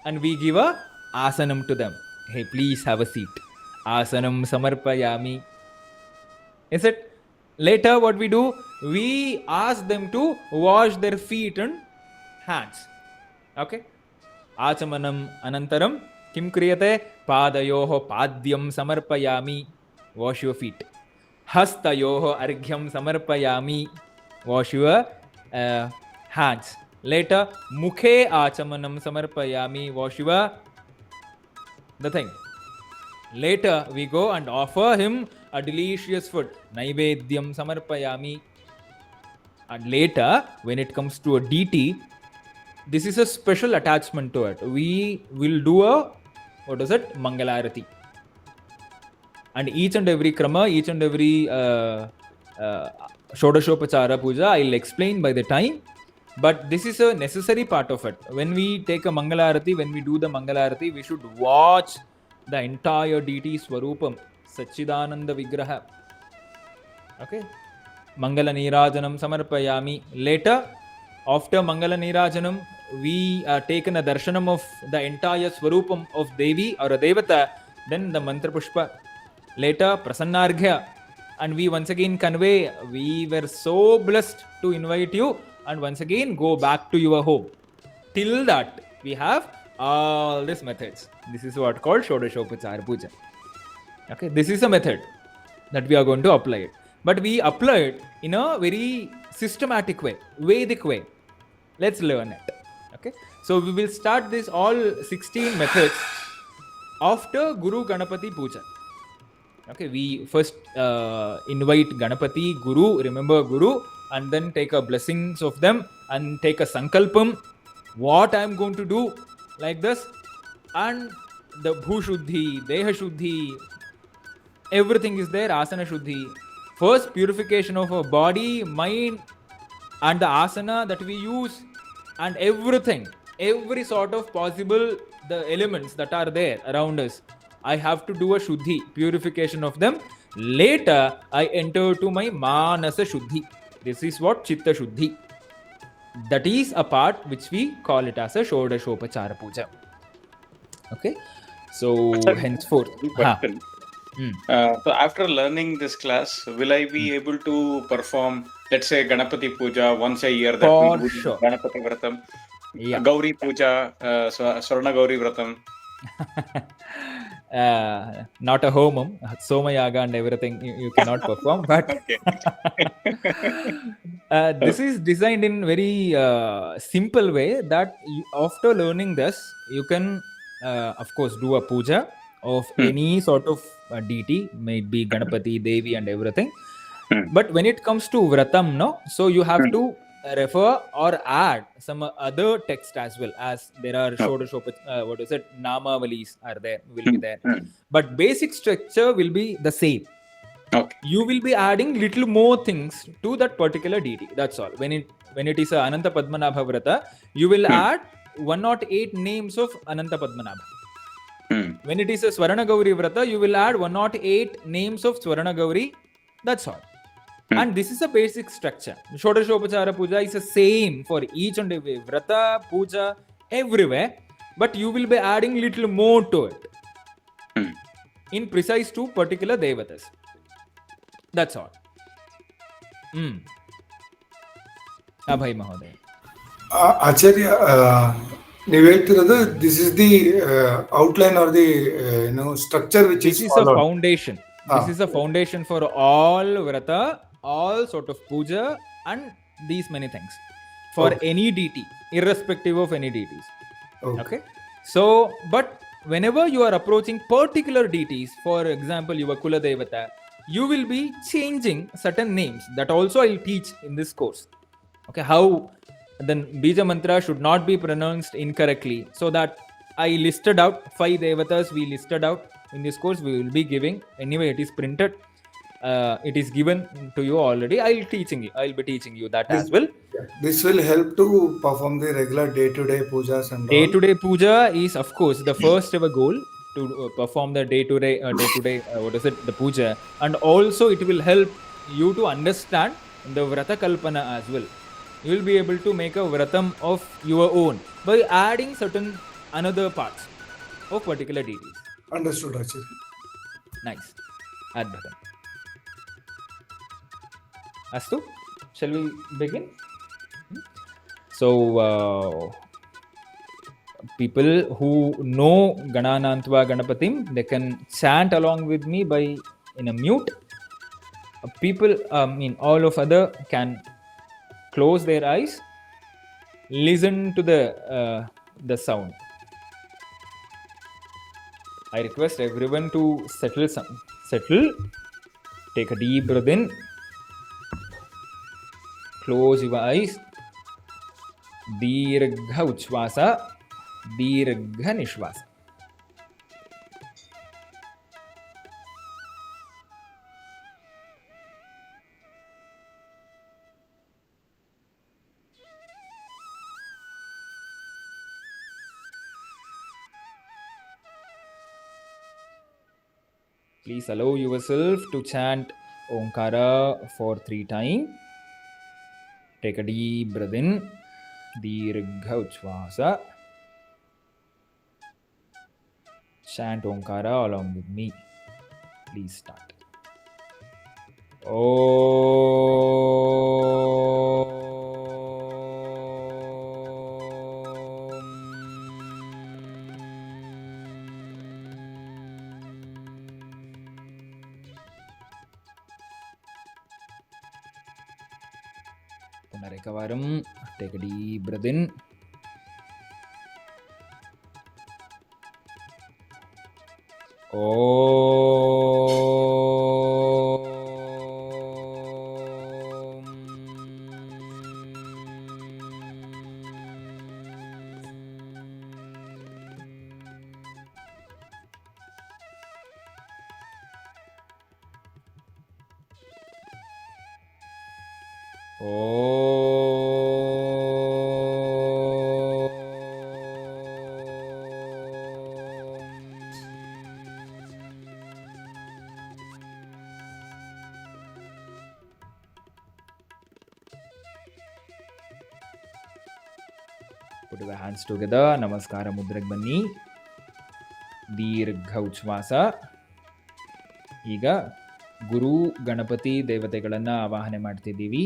And we give a asanam to them. Hey, please have a seat. Asanam samarpayami. Is it? Later, what we do? We ask them to wash their feet and hands. Okay? Achamanam anantaram kim kriyate padayoho padyam samarpayami. Wash your feet. Hastayoho arghyam samarpayami. Wash your hands. Later, mukhe achamanam samarpayami. Wash your the thing. Later, we go and offer him a delicious food. Naivedyam samarpayami. And later, when it comes to a deity, this is a special attachment to it. We will do a, Mangalarati. And each and every krama, each and every Shodashopachara puja, I'll explain by the time. But this is a necessary part of it. When we take a Mangalarati, when we do the Mangalarati, we should watch the entire deity Swarupam, Sachidananda Vigraha. Okay? Mangala Nirajanam Samarpayami. Later, after Mangala Nirajanam, we are taken a darshanam of the entire Swarupam of Devi or a Devata, then the Mantra Pushpa. Later, Prasannarghya. And we once again convey, we were so blessed to invite you, and once again go back to your home. Till that, we have all these methods. This is what called Shodashopachara Puja. Okay, this is a method that we are going to apply it. But we apply it in a very systematic way, Vedic way. Let's learn it. Okay, so we will start this all 16 methods after Guru Ganapati Puja. Okay, we first invite Ganapati, Guru, remember Guru, and then take a blessings of them and take a sankalpam, what I am going to do, like this, and the Bhu Shuddhi, Deha Shuddhi, everything is there, Asana Shuddhi. First, purification of our body, mind, and the asana that we use, and everything, every sort of possible, the elements that are there around us. I have to do a Shuddhi, purification of them. Later, I enter to my Manasa Shuddhi. This is what Chitta Shuddhi. That is a part which we call it as a Shodashopachara Puja. Okay, so henceforth.
Question. So after learning this class, will I be able to perform, let's say, Ganapati Puja once a year? That
For
we do
sure.
Ganapati Vratam,
Yeah.
Gauri Puja, Swarna Gauri Vratam.
Not a homam, Somayaga and everything you cannot perform, but this is designed in very simple way that after learning this, you can of course do a puja of any sort of deity, may it be Ganapati, Devi and everything. But when it comes to vratam, no, so you have to refer or add some other text as well, as there are Namavalis are there, will be there. But basic structure will be the same.
Okay.
You will be adding little more things to that particular deity. That's all. When it is a Ananta Padmanabha Vrata, you will add 108 names of Ananta Padmanabha. When it is a Swarana Gauri Vrata, you will add 108 names of Swarana Gauri. That's all. And this is a basic structure. Shodashopachara Puja is the same for each and every Vrata, Puja, everywhere. But you will be adding little more to it. In precise to particular Devatas. That's all. Abhay Mahoday.
Acharya, this is the outline or the structure which
this is a foundation. This is a foundation for all Vrata, all sort of puja and these many things for any deity, irrespective of any deities. Okay. So, but whenever you are approaching particular deities, for example, your Kula Devata, you will be changing certain names. That also I'll teach in this course. Okay, how then Bija Mantra should not be pronounced incorrectly. So that I listed out 5 Devatas we listed out in this course. We will be giving. Anyway, it is printed. It is given to you already. I'll be teaching you that as well.
This will help to perform the regular day-to-day pujas and all.
Day-to-day puja is, of course, the first ever goal to perform the day-to-day the puja, and also it will help you to understand the vrata kalpana as well. You will be able to make a vratam of your own by adding certain another parts of particular deities.
Understood, Acharya.
Nice. Adbhutam. Astu, shall we begin? So, people who know Gananantva Ganapatim, they can chant along with me by in a mute. People, all of other can close their eyes, listen to the sound. I request everyone to settle. Take a deep breath in. Close your eyes. Dirgha Uchvasa, Dirgha Nishvasa. Please allow yourself to chant Omkara for 3 times. Take a deep breath in. Dirgha Uchvasa. Chant Omkara along with me. Please start. Punarikavaram. Take a deep breath in. Put your hands together. Namaskara Mudrak Banni. Dirgha Uchvasa. ಈಗ ಗುರು ಗಣಪತಿ ದೇವತೆಗಳನ್ನು ಆವಾಹನೆ ಮಾಡ್ತಿದ್ದೀವಿ.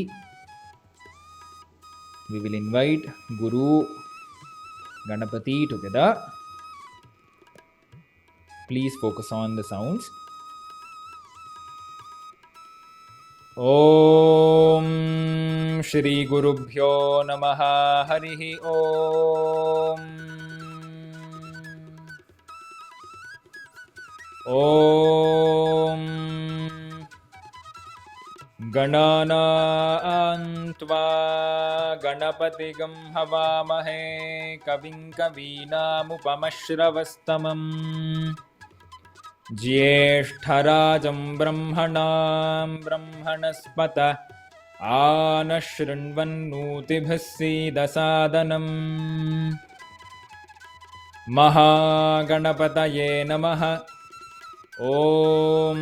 We will invite Guru Ganapati together. Please focus on the sounds. Om Shri Gurubhyo Namaha Harihi Om. Om Gananantva Ganapatigam Havamahe Kavim Kavinamupamashravastamam Jyeshtarajam Brahmanam Brahmanaspata Anashrinvannutibhassidhasadanam Mahaganapataye Namaha. Om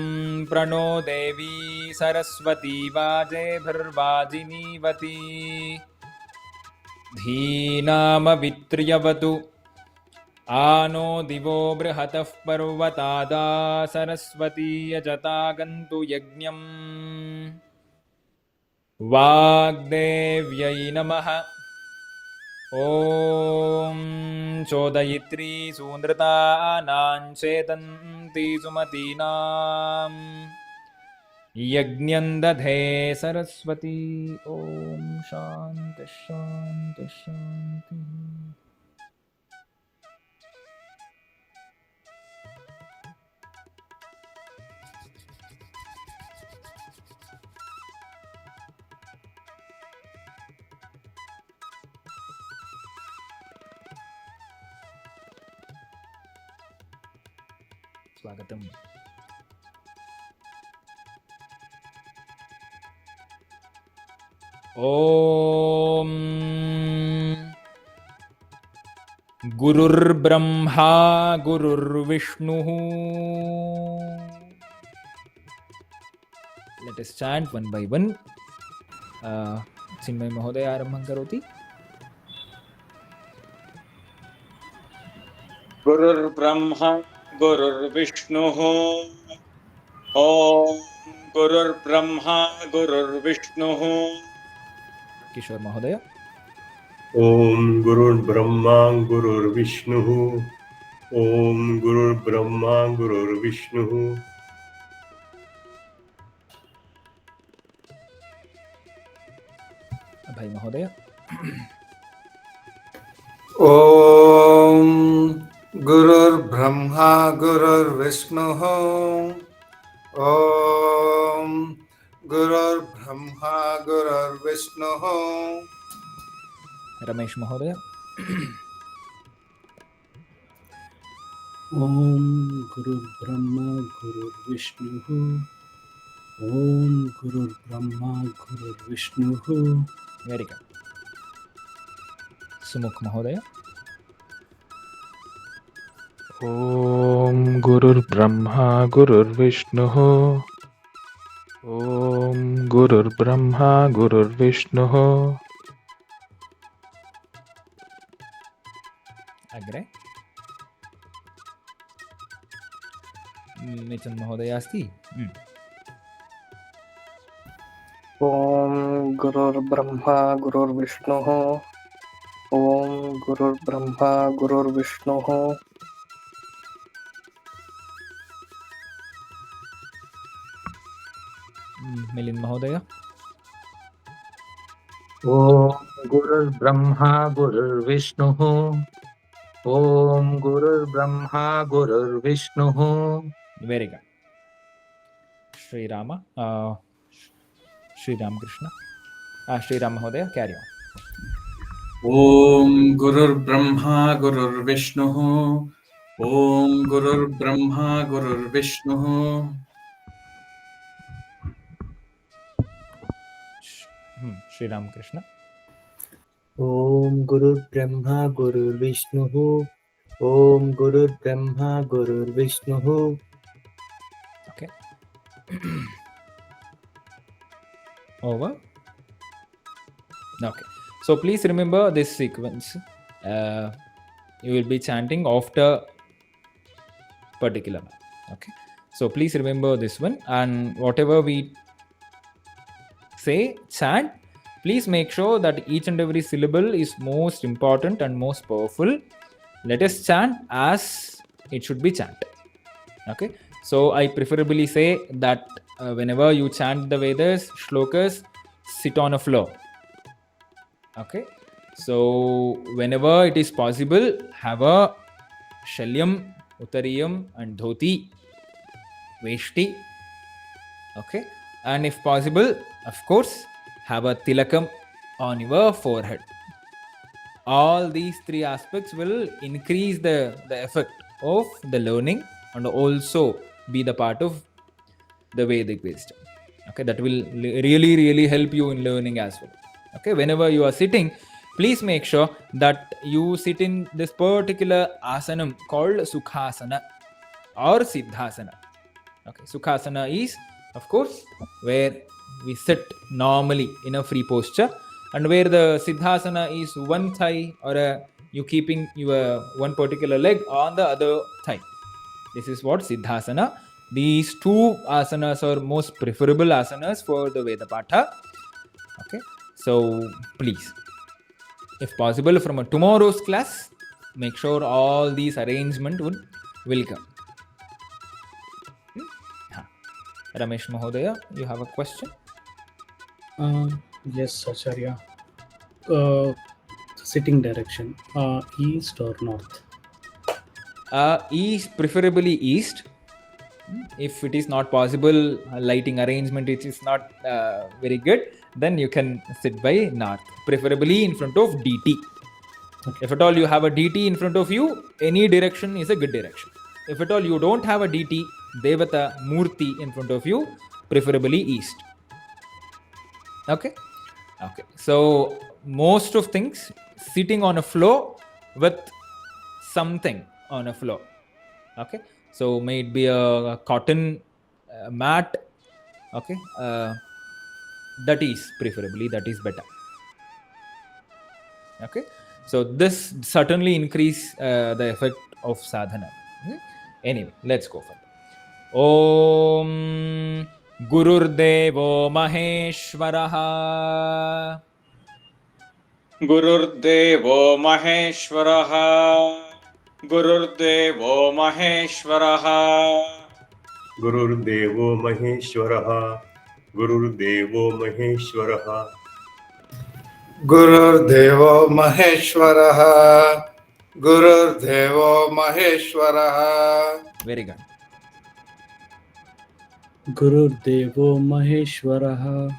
Prano Devi Saraswati Vajebharvajinivati Dheenama Vitriyavatu Ano Divo Brihatah Parvatada Saraswati Ajatagantu Yajñam Vagdevyai Namaha. Om Chodayitri Sundrata Ananchetanti Sumatinam यज्ञन्दधे Saraswati ॐ शान्ति शान्ति शान्तिः. स्वागतम्. ॐ गुरुर्ब्रह्मा गुरुर्विष्णुः. Let us chant one by one. चिन्मय महोदय आरम्भं करोति.
गुरुर्ब्रह्मा गुरुर्विष्णुः ॐ गुरुर्ब्रह्मा गुरुर्विष्णुः.
किशोर महोदय.
ॐ गुरुर्ब्रह्मा गुरुर्विष्णुः ॐ गुरुर्ब्रह्मा गुरुर्विष्णुः.
अभय महोदय.
ॐ गुरुर्ब्रह्मा गुरुर्विष्णुः ॐ गुरुर्ब्रह्मा गुरुर्विष्णुः.
रमेश महोदय.
ॐ गुरुर्ब्रह्मा गुरुर्विष्णुः ॐ गुरुर्ब्रह्मा गुरुर्विष्णुः.
Very good. सुमुख महोदय.
ॐ गुरुर्ब्रह्मा गुरुर्विष्णुः ॐ गुरुर्ब्रह्मा गुरुर्विष्णुः.
अग्रे मिथुन महोदय अस्ति.
ॐ गुरुर्ब्रह्मा गुरुर्विष्णुः ॐ गुरुर्ब्रह्मा गुरुर्विष्णुः.
मिलिंद महोदय.
ॐ गुरुर्ब्रह्मा गुरुर्विष्णुः ॐ गुरुर्ब्रह्मा गुरुर्विष्णुः.
Very good. श्रीराम श्रीरामकृष्ण श्रीराम महोदय कैरी ऑन.
ॐ गुरुर्ब्रह्मा गुरुर्विष्णुः ॐ गुरुर्ब्रह्मा गुरुर्विष्णुः.
श्रीरामकृष्ण.
ॐ गुरुर्ब्रह्मा गुरुर्विष्णुः ॐ गुरुर्ब्रह्मा गुरुर्विष्णुः.
Okay. Over. Okay. So please remember this sequence. You will be chanting after particular. Okay. So please remember this one, and whatever we say, chant. Please make sure that each and every syllable is most important and most powerful. Let us chant as it should be chanted. Okay. So I preferably say that whenever you chant the Vedas, shlokas, sit on a floor. Okay. So whenever it is possible, have a shalyam, uttariyam and dhoti, veshti. Okay. And if possible, of course, have a tilakam on your forehead. All these three aspects will increase the effect of the learning and also be the part of the Vedic wisdom. Okay, that will really help you in learning as well. Okay, whenever you are sitting, please make sure that you sit in this particular asanam called Sukhasana or Siddhasana. Okay, Sukhasana is, of course, where we sit normally in a free posture, and where the Siddhasana is one thigh or you keeping your one particular leg on the other thigh. This is what Siddhasana. These two asanas are most preferable asanas for the Veda Patha. Okay, so please, if possible, from tomorrow's class, make sure all these arrangement will come. Ramesh Mahodaya, you have a question?
Yes, Acharya. Sitting direction, east or north?
East, preferably east. If it is not possible, lighting arrangement it is not very good, then you can sit by north, preferably in front of DT.
Okay.
If at all you have a DT in front of you, any direction is a good direction. If at all you don't have a DT, Devata, Murti in front of you, preferably east. Okay. So most of things sitting on a floor with something on a floor. Okay. So may it be a cotton mat. Okay. That is preferably, that is better. Okay. So this certainly increase the effect of sadhana. Anyway, let's go further. Om Gururdevo Maheshwaraha.
Gururdevo Maheshwaraha. Gururdevo Maheshwaraha.
Gururdevo Maheshwaraha. Gururdevo Maheshwaraha.
Gururdevo Maheshwaraha. Gururdevo Maheshwaraha.
Very good.
Gururdevo Maheshwaraha.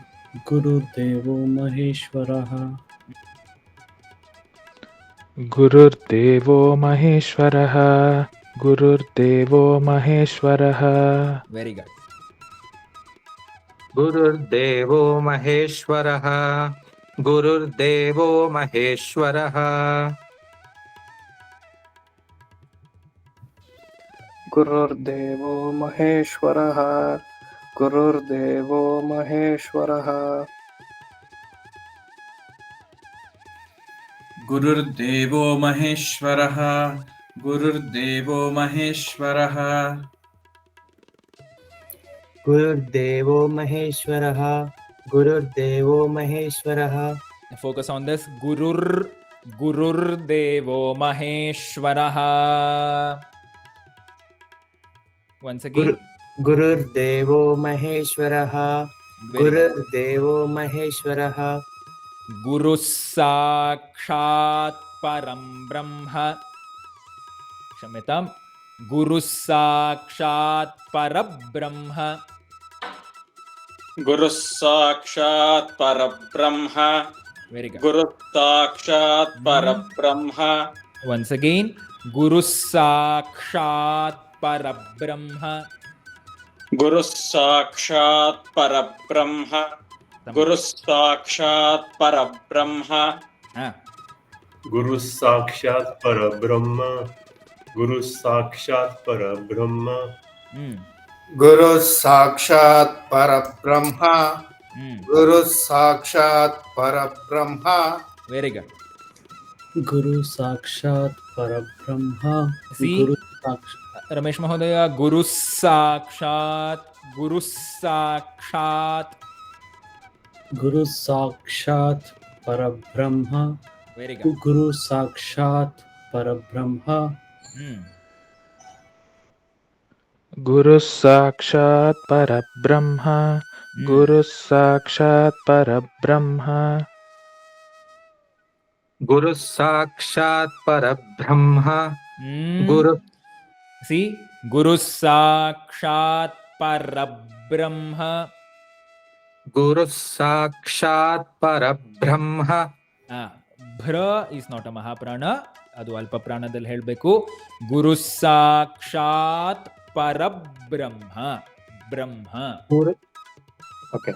Gururdevo Maheshwaraha.
Gururdevo Maheshwaraha. Gururdevo Maheshwaraha.
Very good.
Gururdevo Maheshwaraha. Gururdevo Maheshwaraha.
Gururdevo Maheshwaraha. Gururdevo Maheshwaraha.
Gururdevo Maheshwaraha. Gururdevo Maheshwaraha.
Gururdevo Maheshwaraha. Gururdevo Maheshwaraha.
Focus on this. Gururdevo Maheshwaraha. Once again.
Gururdevo Maheshwaraha. Gururdevo Maheshwaraha.
Guru Sakshat Param Brahma. Shamitam. Guru Sakshat Parabrahma.
Guru Sakshat Parabrahma.
Very good.
Guru Sakshat Parabrahma.
Once again. Guru Sakshat Parabrahma.
Guru Sakshat Parabrahma. Guru Sakshat Parabrahma.
Guru Sakshat Parabrahma. Guru Sakshat Parabrahma.
Guru Sakshat Parabrahma. Guru Sakshat Parabrahma.
Very good.
Guru Sakshat Parabrahma.
See,
Guru
Ramesh Mahodaya, Guru Sakshat. Guru Sakshat.
Guru Sakshat Parabrahma.
Very good.
Guru Sakshat Parabrahma.
Guru Sakshat Parabrahma. Guru Sakshat Parabrahma.
Guru Sakshat Parabrahma. Guru.
See, Guru Sakshat Parabrahma.
Guru Sakshat Parabrahma.
Bhra is not a Mahaprana. Adu Alpa Pranadal helbeku. Guru Sakshat Parabrahma. Brahma.
Okay.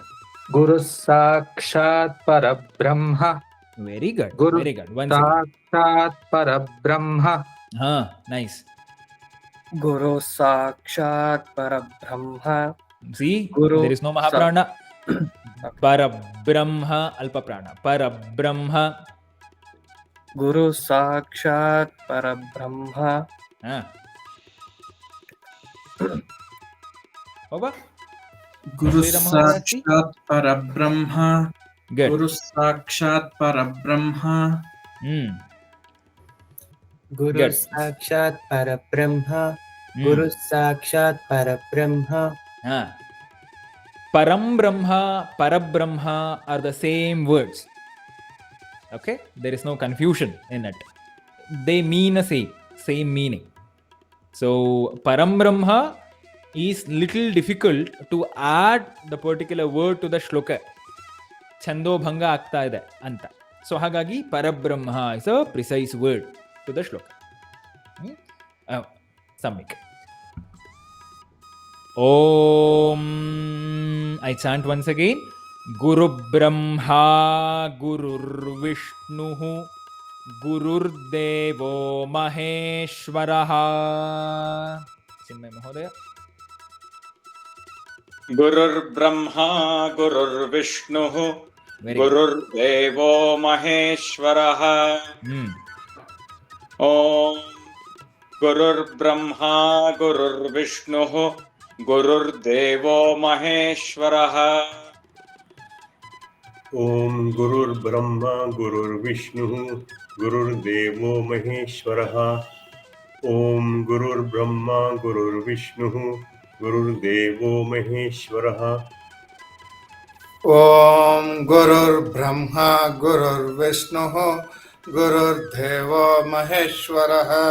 Guru Sakshat Parabrahma.
Very good.
Guru
Very good. Once
Sakshat Parabrahma.
Nice.
Guru Sakshat Parabrahma.
See,
Guru
there is no Mahaprana. Parabrahma, Alpa Prana. Parabrahma.
Guru Sakshat Parabrahma.
Over.
Guru Sakshat Parabrahma.
Good.
Guru Sakshat Parabrahma.
Guru Sakshat Parabrahma. Guru Sakshat Parabrahma.
Param Brahma, Parabrahma are the same words. Okay, there is no confusion in it. They mean a same meaning. So Param Brahma is little difficult to add the particular word to the shloka. Chando bhanga ಆಗ್ತಾ ಇದೆ ಅಂತ. So ಹಾಗಾಗಿ Parabrahma is a precise word to the shloka. Samik. Om. I chant once again. Guru Brahma, Gurur Vishnu, Gurur Devo Maheshwaraha. Chinmay Mahodaya.
Gurur Brahma, Gurur Vishnu, Gurur Devo Maheshwaraha. Om Gurur Brahma, Gurur Vishnu, Gurur Devo Maheshwaraha.
Om Gurur Brahma, Gurur Vishnu, Gurur Devo Maheshwaraha. Om Gurur Brahma, Gurur Vishnu, Gurur Devo Maheshwaraha.
Om Gurur Brahma, Gurur Vishnu, Gurur Devo Maheshwaraha.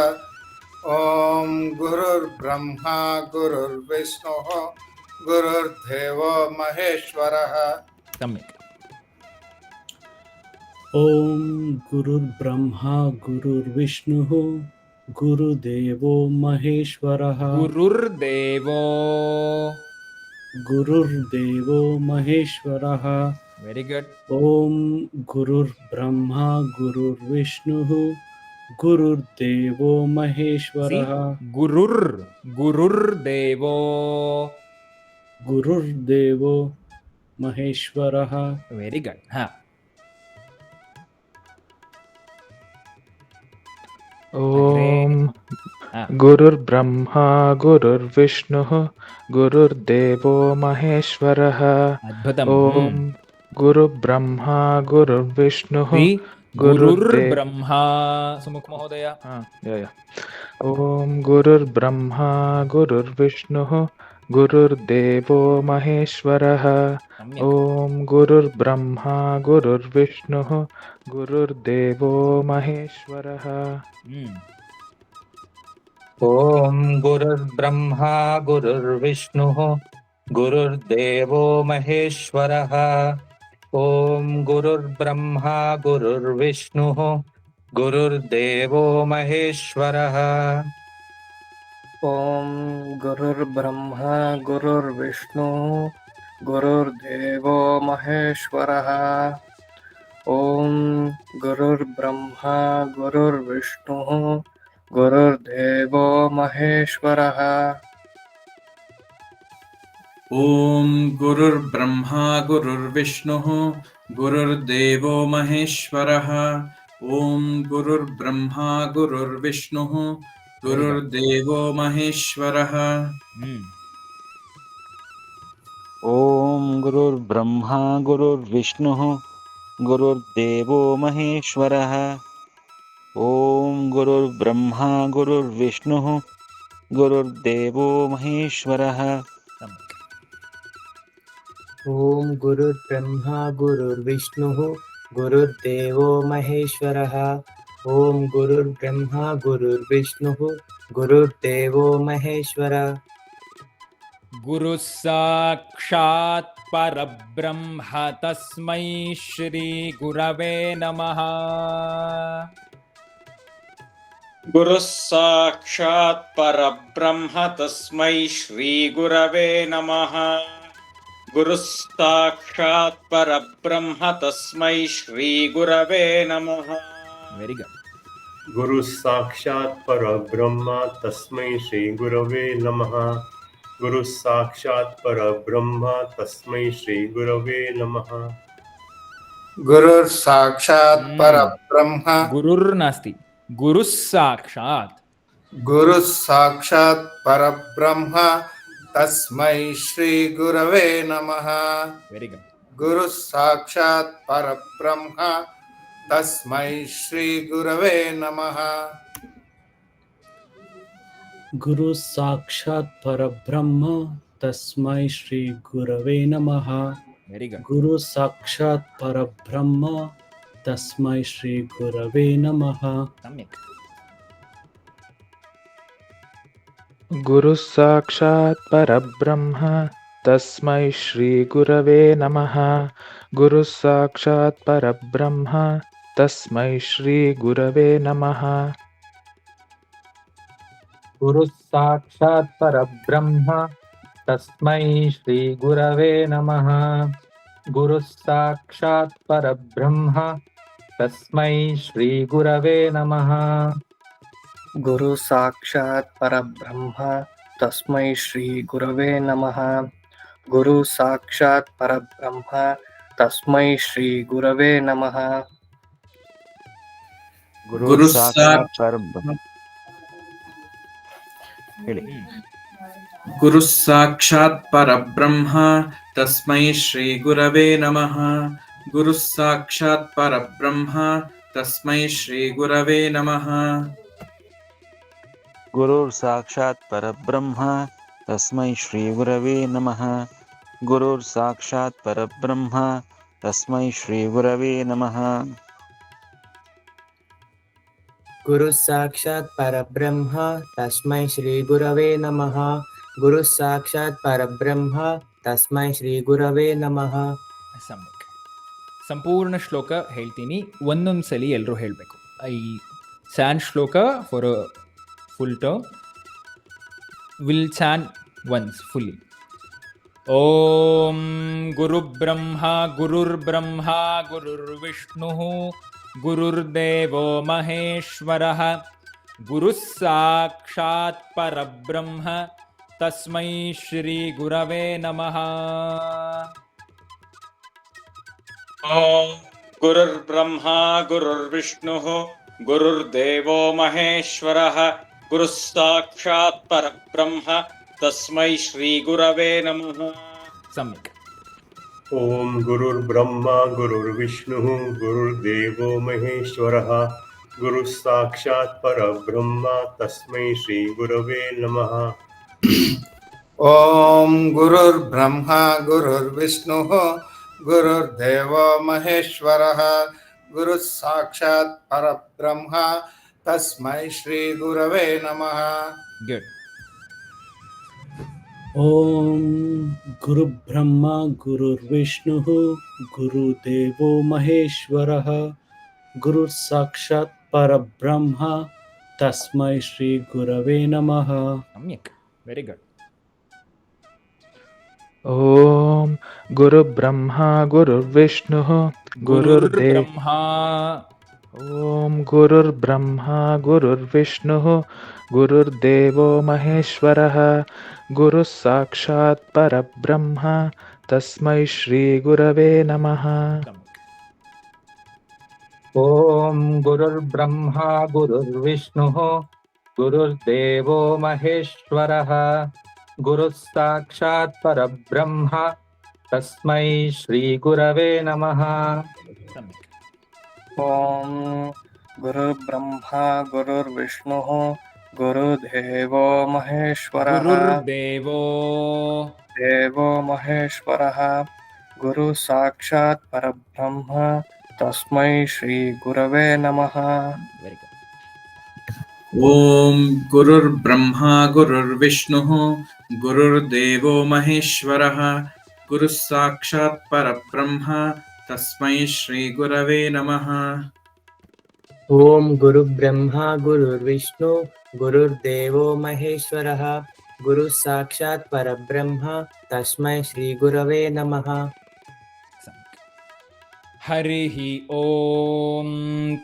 Om Gurur Brahma, Gurur Vishnu, Gurur Devo Maheshwaraha.
Samik.
Om Gurur Brahma, Gurur Vishnu, Guru Devo Maheshwaraha.
Gurur Devo.
Gurur Devo Maheshwaraha.
Very good.
Om Gurur Brahma, Gurur Vishnu, Gurur Devo Maheshwaraha.
See? Gurur Devo.
Gurur Devo Maheshwaraha.
Very good. Ha.
Om Gurur Brahma, Gurur Vishnu, Gurur Devo Maheshwaraha.
Adbhutam.
Om Guru Brahma, Gurur Vishnu,
Gurur Brahma. Sumukh Mahodaya.
Yeah. Om Gurur Brahma, Gurur Vishnu, Gurur Devo Maheshwaraha. Om Gurur Brahma, Gurur Vishnu, Gurur Devo Maheshwaraha.
Om Gurur Brahma, Gurur Vishnu, Gurur Devo Maheshwaraha. Om Gurur Brahma, Gurur Vishnu, Gurur Devo Maheshwaraha.
Om Gurur Brahma, Gurur Vishnu, Gurur Devo Maheshwaraha. Om Gurur Brahma, Gurur Vishnu, Gurur Devo Maheshwaraha.
Om Gurur Brahma, Gurur Vishnu, Gurur Devo Maheshwaraha. Om Gurur Brahma, Gurur Vishnu, Gurur Devo Maheshwaraha.
Om Gurur Brahma, Gurur Vishnu, Gurur Devo Maheshwaraha. Om Gurur Brahma, Gurur Vishnu, Gurur Devo Maheshwaraha.
Om Gurur Brahma, Gurur Vishnu, Gurur Devo Maheshwaraha. Om Gurur Brahma, Gurur Vishnu, Gurur Devo Maheshwara.
Guru Sakshat Parabrahma Tasmai Shri Gurave Namaha.
Guru Sakshat Parabrahma Tasmai Shri Gurave Namaha. Guru Sakshat Parabrahma Tasmai Shri Gurave Namaha.
Very good.
Guru Sakshat Parabrahma Tasmai Shri Gurave Namaha. Guru Sakshat Parabrahma Tasmai Shri Gurave Namaha.
Gurur Sakshat Parabrahma.
Gurur Nasti. Guru Sakshat.
Guru Sakshat Parabrahma Tasmai Shri Gurave Namaha.
Very good.
Guru Sakshat Parabrahma Tasmai Shri Gurave Namaha.
Guru Sakshat Parabrahma Tasmai Shri Gurave Namaha.
Very good.
Guru Sakshat Parabrahma. Tasmai Shri Gurave Namaha.
Samyak.
Guru Sakshat Parabrahma Tasmai Shri Gurave Namaha. Guru Sakshat Parabrahma Tasmai Shri Gurave Namaha.
Guru Sakshat Parabrahma Tasmai Shri Gurave Namaha. Guru Sakshat Parabrahma Tasmai Shri Gurave Namaha.
Guru Sakshat Parabrahma Tasmai Shri Gurave Namaha. Guru Sakshat Parabrahma Tasmai Shri Gurave Namaha.
Guru Sakshat Parabrahma.
Guru Sakshat Parabrahma Tasmai Shri Gurave Namaha. Guru Sakshat Parabrahma Tasmai Shri Gurave Namaha.
Guru Sakshat Parabrahma Tasmai Shri Gurave Namaha. Guru Sakshat Parabrahma Tasmai Shri Gurave Namaha.
Guru Sakshat Parabrahma Tasmai Shri Gurave Namaha. Guru Sakshat Parabrahma Tasmai Shri Gurave Namaha.
Samyak. ಸಂಪೂರ್ಣ ಶ್ಲೋಕ ಹೇಳ್ತೀನಿ, ಒಂದೊಂದು ಸಲ ಎಲ್ಲರೂ ಹೇಳಬೇಕು. I chant shloka for a full term. Will chant once fully. ಓಂ ಗುರುಬ್ರಹ್ಮ ಗುರುರ್ಬ್ರಹ್ಮ ಗುರುರ್ವಿಷ್ಣು ಗುರುರ್ದೇವೋ ಮಹೇಶ್ವರಃ ಗುರುಃ ಸಾಕ್ಷಾತ್ ಪರಬ್ರಹ್ಮ ತಸ್ಮೈ ಶ್ರೀ ಗುರವೇ ನಮಃ.
Om Gurur Brahma Gurur Vishnu Gurur Devo Maheshwarah Guru Sakshat Parabrahma Tasmai Shri Gurave Namaha.
Samyak.
Om Gurur Brahma Gurur Vishnu Gurur Devo Maheshwarah Guru Sakshat Parabrahma Tasmai Shri Gurave Namaha.
Om Gurur Brahma Gurur Vishnu Gurur Deva Maheshwarah Guru Sakshat Parabrahma Tasmai Shri Gurave Namaha.
Good.
Om Guru Brahma Guru Vishnu Guru Devo Maheshwarah Guru Sakshat Parabrahma Tasmai Shri Gurave Namaha.
Samyak. Very good.
Om Guru Brahma Guru Vishnu Gurur
Brahma.
Om Gurur Brahma Gurur Vishnu Gurur Devo Maheshwarah Guru Sakshat Parabrahma Tasmai Shri Gurave Namaha.
Om Gurur Brahma Gurur Vishnu Gurur Devo Maheshwarah Guru Sakshat Parabrahma Tasmai Shri Gurave Namaha.
Om Guru Brahma Guru Vishnu Guru Devo Maheshwarah
Gururdevo
Devo Maheshwarah Guru Sakshat Parabrahma Tasmai Shri Gurave Namaha.
Very good.
Om Gurur Brahma Gurur Vishnu Gurur Devo Maheshwarah Guru Sakshat Parabrahma Tasmai Shri Gurave Namaha.
Om Guru Brahma Guru Vishnu Guru Devo Maheshwarah Guru Sakshat Parabrahma Tasmai Shri Gurave Namaha.
Harihi Om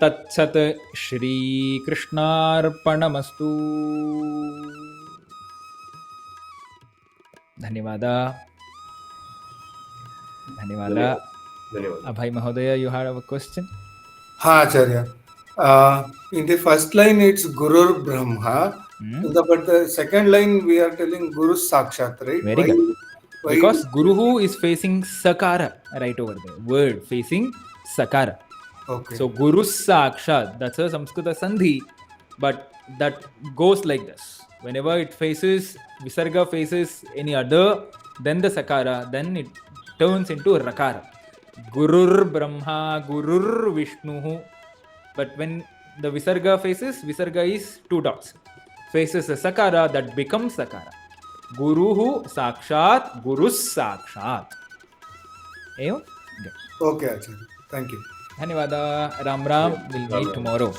Tatsat Shri Krishnarpanamastu. Dhanyavada. Dhanyavada. Abhay Mahodaya, you had a question?
Ha, Acharya. In the first line, it's Gurur Brahma. But the second line, we are telling Guru Sakshat, right?
Very good. Because Guruhu is facing Sakara right over there. Word facing Sakara.
Okay.
So Guru Sakshat, that's a Samskrita Sandhi, but that goes like this. Whenever it faces, visarga faces any other than the sakara, then it turns into rakara. Gurur Brahma, Gurur Vishnu. But when the visarga faces, visarga is 2 dots. Faces a sakara, that becomes sakara. Guruhu Sakshat, Gurus Sakshat.
Okay, Acharya. Thank you.
Dhanyavada. Ram Ram. We'll meet tomorrow.